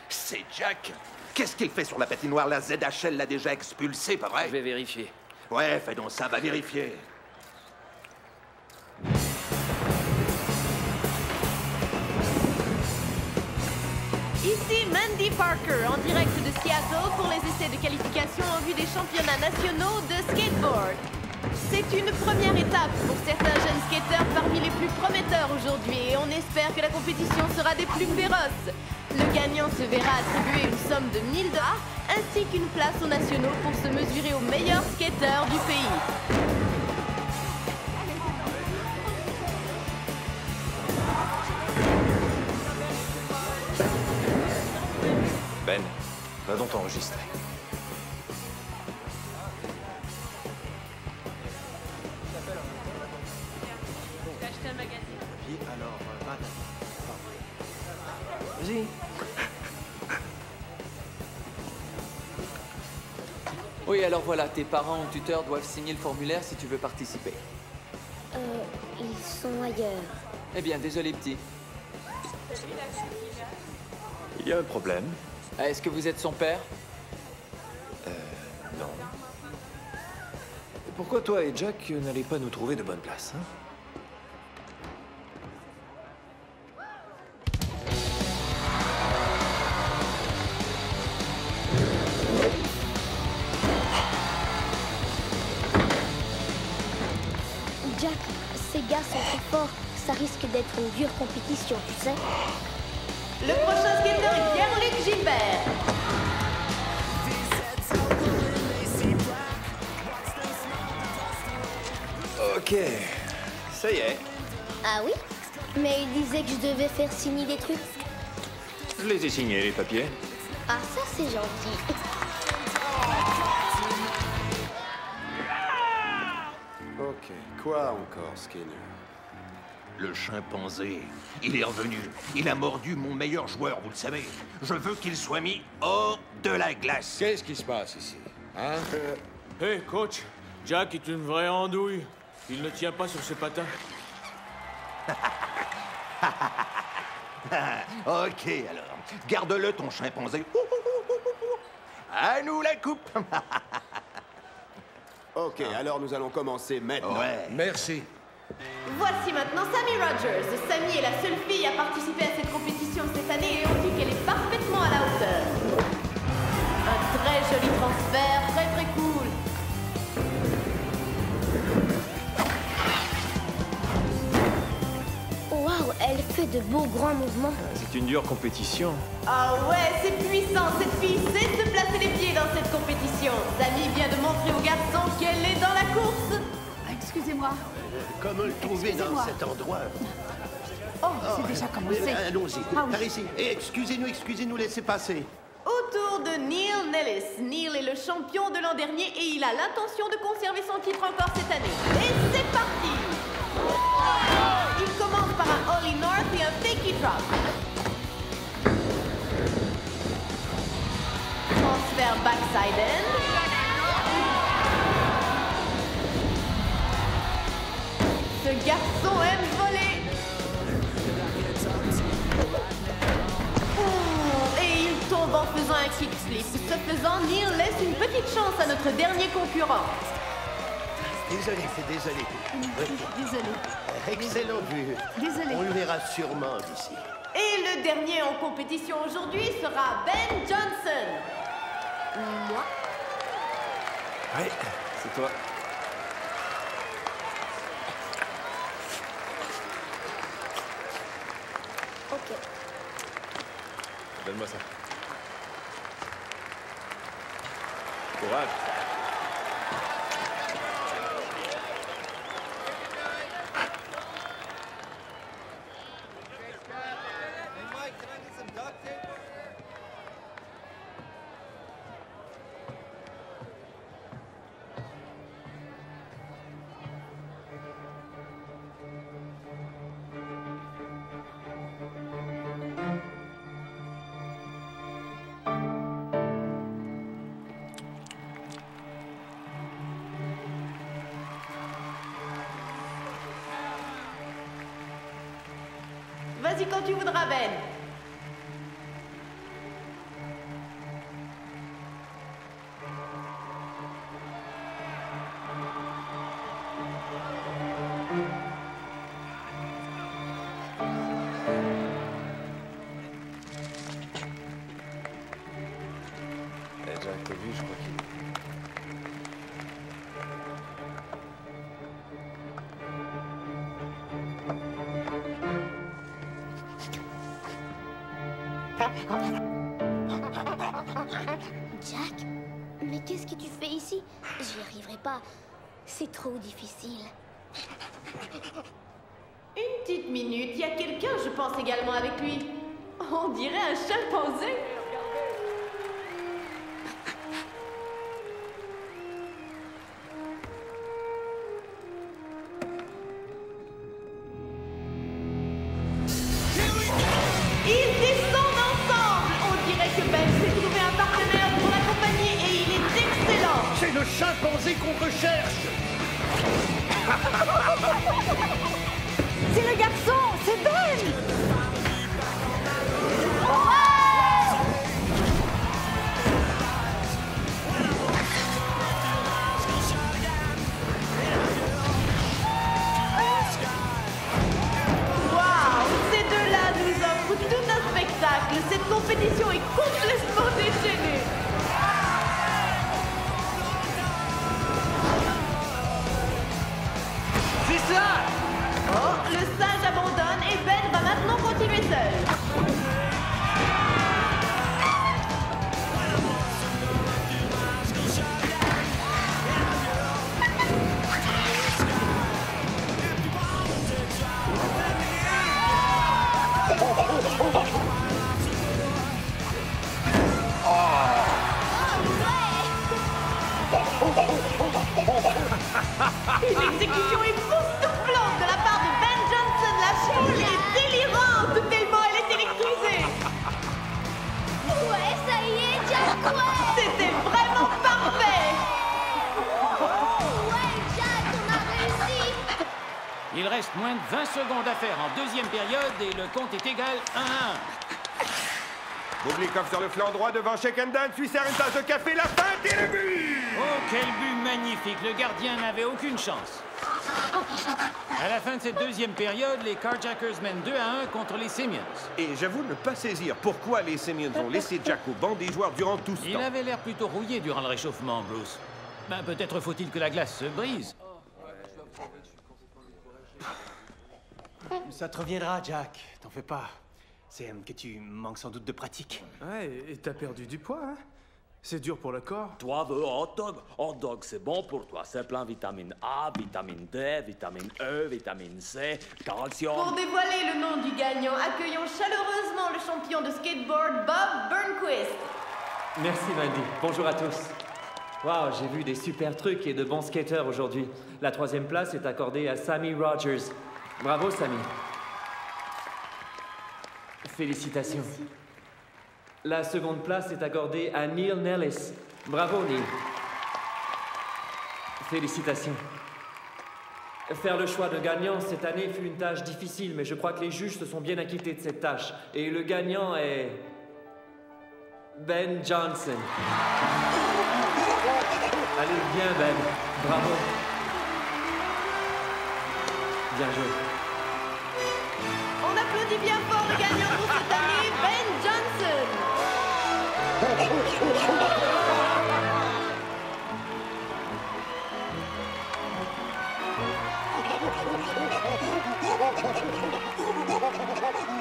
C'est Jack! Qu'est-ce qu'il fait sur la patinoire? La ZHL l'a déjà expulsé, pas vrai? Je vais vérifier. Ouais, fais donc ça, va vérifier. Ici Mandy Parker, en direct de Seattle pour les essais de qualification en vue des championnats nationaux de skateboard. C'est une première étape pour certains jeunes skateurs parmi les plus prometteurs aujourd'hui et on espère que la compétition sera des plus féroces. Le gagnant se verra attribuer une somme de 1000 $ ainsi qu'une place aux nationaux pour se mesurer aux meilleurs skateurs du pays. Ben, va donc t'enregistrer. J'ai acheté un magazine. Puis alors, vas-y. Oui, alors voilà, tes parents ou tuteurs doivent signer le formulaire si tu veux participer. Ils sont ailleurs. Eh bien, désolé, petit. Il y a un problème. Est-ce que vous êtes son père? Non. Pourquoi toi et Jack n'allez pas nous trouver de bonne place, hein? Jack, ces gars sont très forts. Ça risque d'être une dure compétition, tu sais. Le prochain skater est Pierre-Luc Gilbert. Ok, ça y est. Ah oui? Mais il disait que je devais faire signer des trucs. Je les ai signés, les papiers. Ah, ça c'est gentil. Ok, quoi encore, Skinner? Le chimpanzé, il est revenu. Il a mordu mon meilleur joueur, vous le savez. Je veux qu'il soit mis hors de la glace. Qu'est-ce qui se passe ici? Hein? Hé, coach, Jack est une vraie andouille. Il ne tient pas sur ses patins. Ok, alors. Garde-le, ton chimpanzé. À nous la coupe. Ok, alors nous allons commencer maintenant. Ouais. Merci. Voici maintenant Sammy Rogers. Sammy est la seule fille à participer à cette compétition cette année et on dit qu'elle est parfaitement à la hauteur. Un très joli transfert, très très cool. Waouh, elle fait de beaux grands mouvements. C'est une dure compétition. Ah ouais, c'est puissant. Cette fille sait se placer les pieds dans cette compétition. Sammy vient de montrer aux garçons qu'elle est dans la course. Excusez-moi. Comment le trouver dans Excusez-moi. cet endroit? Oh, c'est déjà commencé. Allons-y, Ah oui. par ici. Et excusez-nous, laissez passer. Autour de Neil Nellis. Neil est le champion de l'an dernier et il a l'intention de conserver son titre encore cette année. Et c'est parti! Il commence par un Ollie North et un Fakey Drop. Transfert backside end. Ce garçon aime voler. Et il tombe en faisant un kickflip. Ce faisant, Neil laisse une petite chance à notre dernier concurrent. Désolé. Désolé. Excellent vue. Désolé. On le verra sûrement d'ici. Et le dernier en compétition aujourd'hui sera Ben Johnson. Moi? Ouais, c'est toi. Ok. Donne-moi ça. Courage. Vas-y quand tu voudras, Ben. Jack, t'as vu, je crois qu'il... Jack, mais qu'est-ce que tu fais ici? J'y arriverai pas. C'est trop difficile. Une petite minute, il y a quelqu'un, je pense, également avec lui. On dirait un chimpanzé. Ils descendent ensemble. On dirait que Ben s'est trouvé un partenaire pour l'accompagner et il est excellent. C'est le chimpanzé qu'on recherche. C'est le garçon, c'est Ben. compétition est complètement déchaînée. C'est ça! Oh, le singe abandonne et Ben va maintenant continuer seul. Une exécution époustouflante de la part de Ben Johnson. La foule est délirante tellement elle est électrisée. Ouais, ça y est, Jack, ouais! C'était vraiment parfait. Ouais, Jack, on a réussi! Il reste moins de 20 secondes à faire en deuxième période et le compte est égal 1-1. Bublikov sur le flanc droit devant Shekendal, puis sert une tasse de café, la feinte et le but! Oh, quel but magnifique! Le gardien n'avait aucune chance. À la fin de cette deuxième période, les Carjackers mènent 2-1 contre les Simians. Et j'avoue ne pas saisir pourquoi les Simians ont laissé Jack au banc des joueurs durant tout ce temps. Il avait l'air plutôt rouillé durant le réchauffement, Bruce. Ben, peut-être faut-il que la glace se brise. Ça te reviendra, Jack. T'en fais pas. C'est que tu manques sans doute de pratique. Ouais, et t'as perdu du poids, hein? C'est dur pour le corps. Toi veux hot dog? Hot dog, c'est bon pour toi. C'est plein de vitamine A, vitamine D, vitamine E, vitamine C, calcium. Pour dévoiler le nom du gagnant, accueillons chaleureusement le champion de skateboard, Bob Burnquist. Merci, Mandy. Bonjour à tous. Waouh, j'ai vu des super trucs et de bons skateurs aujourd'hui. La 3e place est accordée à Sammy Rogers. Bravo, Sammy. Félicitations. Merci. La 2e place est accordée à Neil Nellis. Bravo, Neil. Félicitations. Faire le choix de gagnant cette année fut une tâche difficile, mais je crois que les juges se sont bien acquittés de cette tâche. Et le gagnant est... Ben Johnson. Allez, viens, Ben. Bravo. Bien joué. On applaudit bien fort le gagnant pour cette année, Ben Johnson.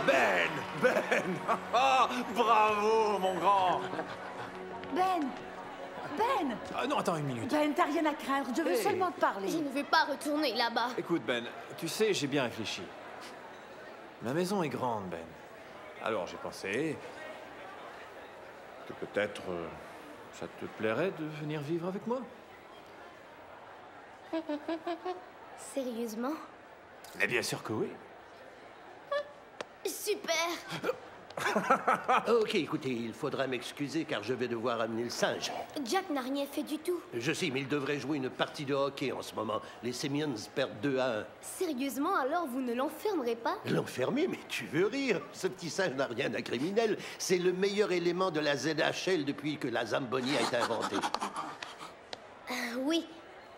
Ben! Bravo, mon grand! Ben! Ben! Ah non, attends une minute. Ben, t'as rien à craindre, je veux Hey. seulement te parler. Je ne veux pas retourner là-bas. Écoute, Ben, tu sais, j'ai bien réfléchi. La maison est grande, Ben. Alors j'ai pensé que peut-être ça te plairait de venir vivre avec moi. Sérieusement? Mais bien sûr que oui. Super! Ok, écoutez, il faudra m'excuser car je vais devoir amener le singe. Jack n'a rien fait du tout. Je sais, mais il devrait jouer une partie de hockey en ce moment. Les Simians perdent 2-1. Sérieusement, alors vous ne l'enfermerez pas? L'enfermer? Mais tu veux rire? Ce petit singe n'a rien de criminel. C'est le meilleur élément de la ZHL depuis que la Zamboni a été inventée. Oui,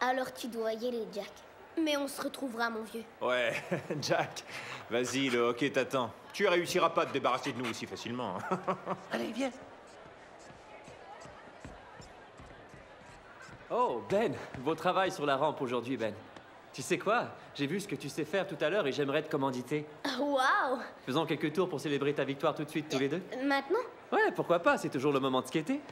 alors tu dois y aller, Jack. Mais on se retrouvera, mon vieux. Ouais, Jack, vas-y, le hockey t'attend. Tu réussiras pas à te débarrasser de nous aussi facilement. Allez, viens. Oh, Ben, beau travail sur la rampe aujourd'hui, Ben. Tu sais quoi? J'ai vu ce que tu sais faire tout à l'heure et j'aimerais te commanditer. Waouh! Faisons quelques tours pour célébrer ta victoire tout de suite, tous les deux. Maintenant? Ouais, pourquoi pas? C'est toujours le moment de skater.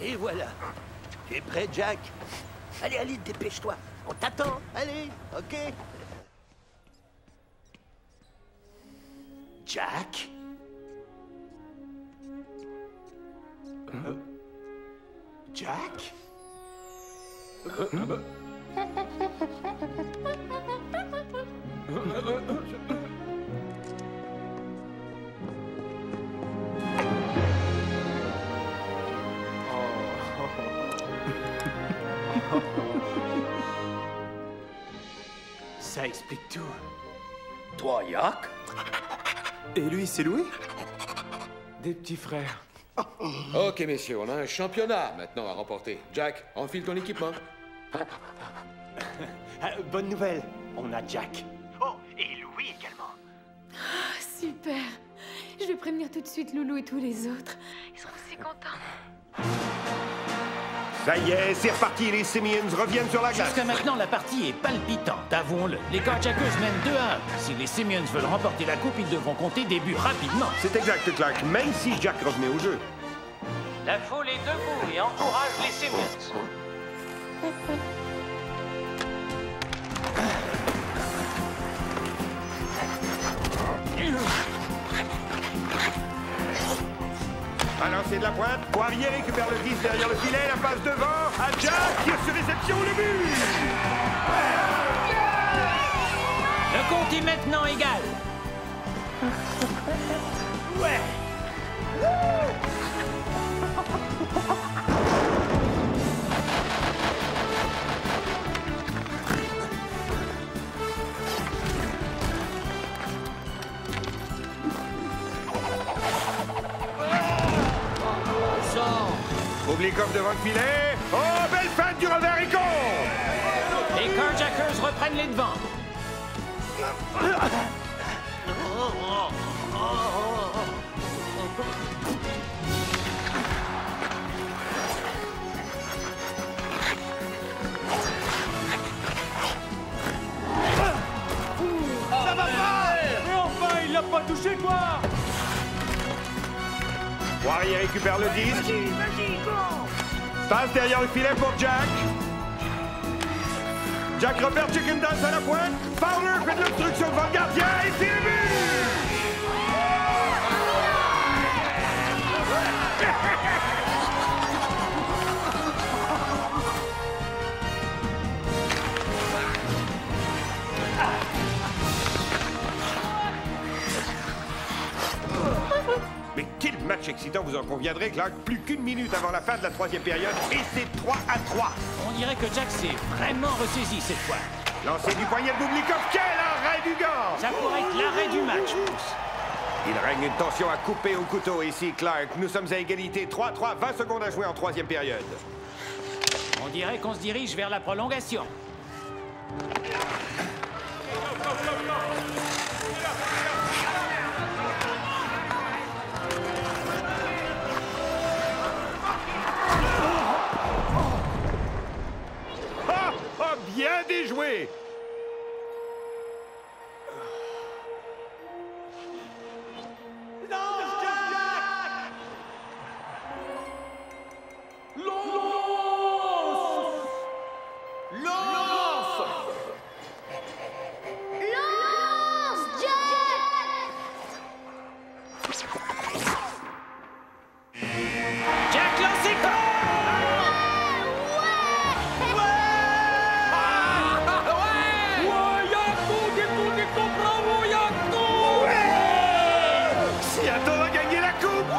Et voilà. Tu es prêt, Jack? Allez, allez, dépêche-toi. On t'attend. Allez, ok. Jack? Jack? Ça explique tout. Toi, Yak? Et lui, c'est Louis? Des petits frères. Ok, messieurs, on a un championnat maintenant à remporter. Jack, enfile ton équipement. Bonne nouvelle, on a Jack. Oh, et Louis également. Ah, super. Je vais prévenir tout de suite Loulou et tous les autres. Ils seront si contents. Ça y est, c'est reparti, les Simians reviennent sur la glace. Jusqu'à maintenant, la partie est palpitante, avouons-le. Les Carjackers mènent 2-1. Si les Simians veulent remporter la coupe, ils devront compter des buts rapidement. C'est exact, Clark, même si Jack revenait au jeu. La foule est debout et encourage les Simians. Balancé de la pointe, Poirier récupère le 10 derrière le filet, la passe devant, à Jack, tire sur réception, le but! Le compte est maintenant égal. Ouais. Oblikov devant le filet. Oh, belle feinte du revers et con! Les Carjackers reprennent les devants. Ça va pas! Mais enfin, il l'a pas touché, quoi! Poirier récupère le 10. Vas-y, go! Passe derrière le filet pour Jack. Jack repère Chicken Dance à la pointe. Fowler fait de l'obstruction devant le gardien et c'est le but! Mais quel match excitant, vous en conviendrez, Clark. Plus qu'une minute avant la fin de la troisième période et c'est 3-3. On dirait que Jack s'est vraiment ressaisi cette fois. Lancé du poignet de Bublikov, quel arrêt du gant! Ça pourrait être l'arrêt du match. Il règne une tension à couper au couteau ici, Clark. Nous sommes à égalité. 3-3, 20 secondes à jouer en troisième période. On dirait qu'on se dirige vers la prolongation. Bien déjoué! Lance, Jack! Lance! Lance! Lance, Jack! Jack lancé Seattle a gagné la coupe!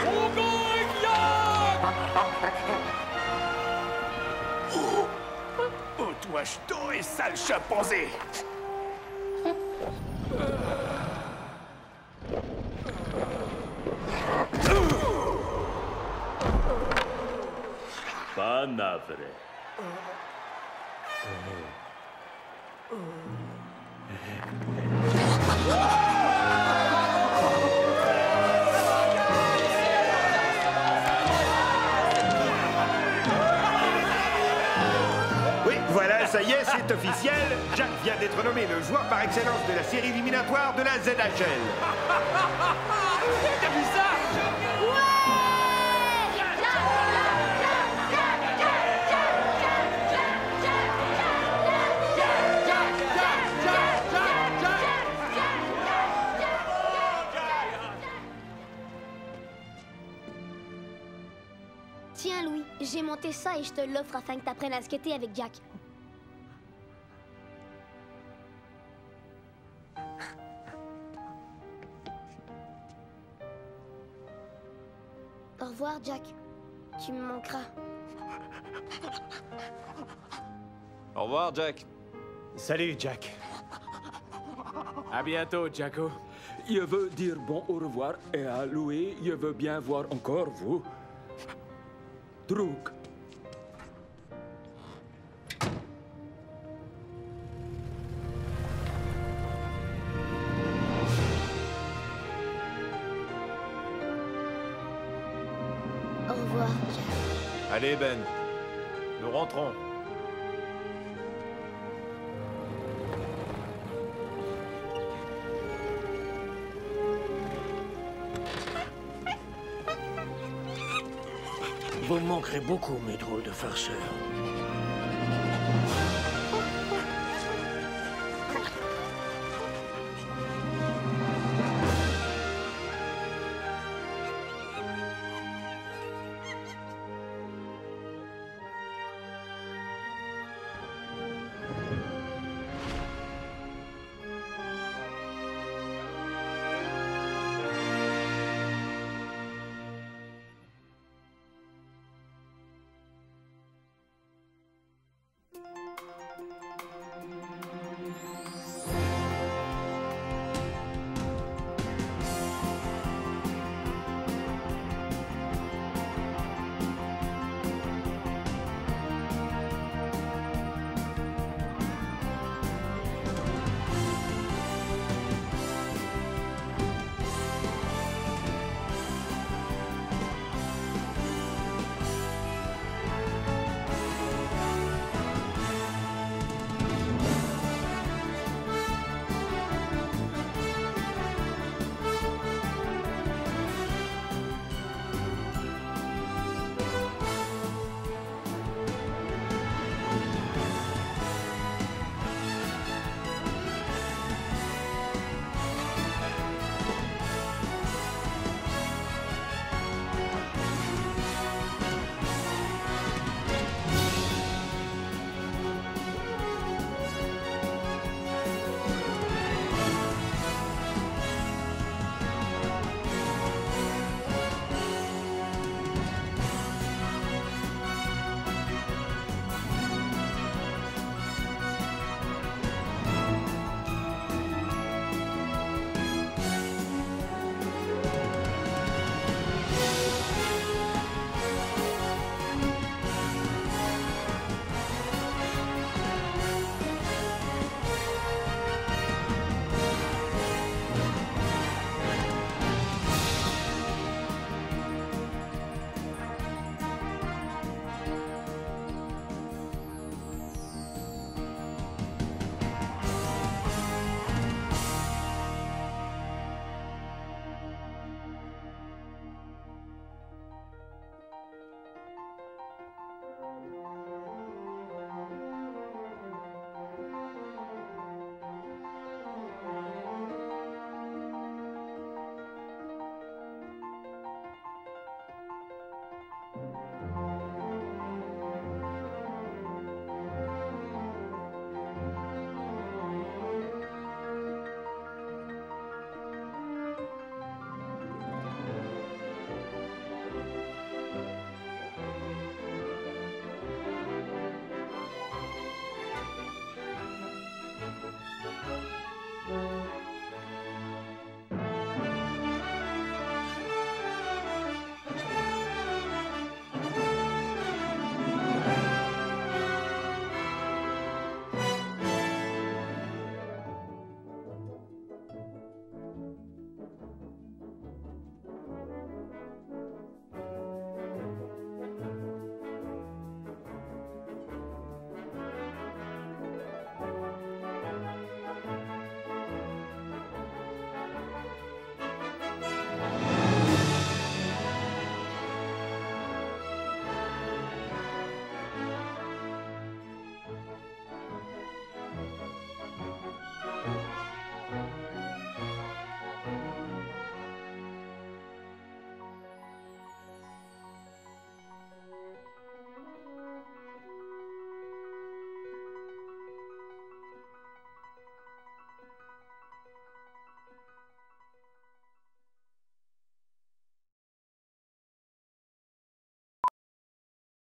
On gagne, Oh, toi, ch'to et sale chimpanzé! Pas navré. Oui, voilà, ça y est, est, c'est officiel. Jack vient d'être nommé le joueur par excellence de la série éliminatoire de la ZHL. T'as vu ça? Tiens, Louis, j'ai monté ça et je te l'offre afin que t'apprennes à skater avec Jack. Au revoir, Jack. Tu me manqueras. Au revoir, Jack. Salut, Jack. À bientôt, Jacko. Je veux dire bon au revoir et à Louis, je veux bien voir encore vous. Truc. Au revoir, Jack. Allez, Ben. Nous rentrons. Vous me manquerez beaucoup, mes drôles de farceurs.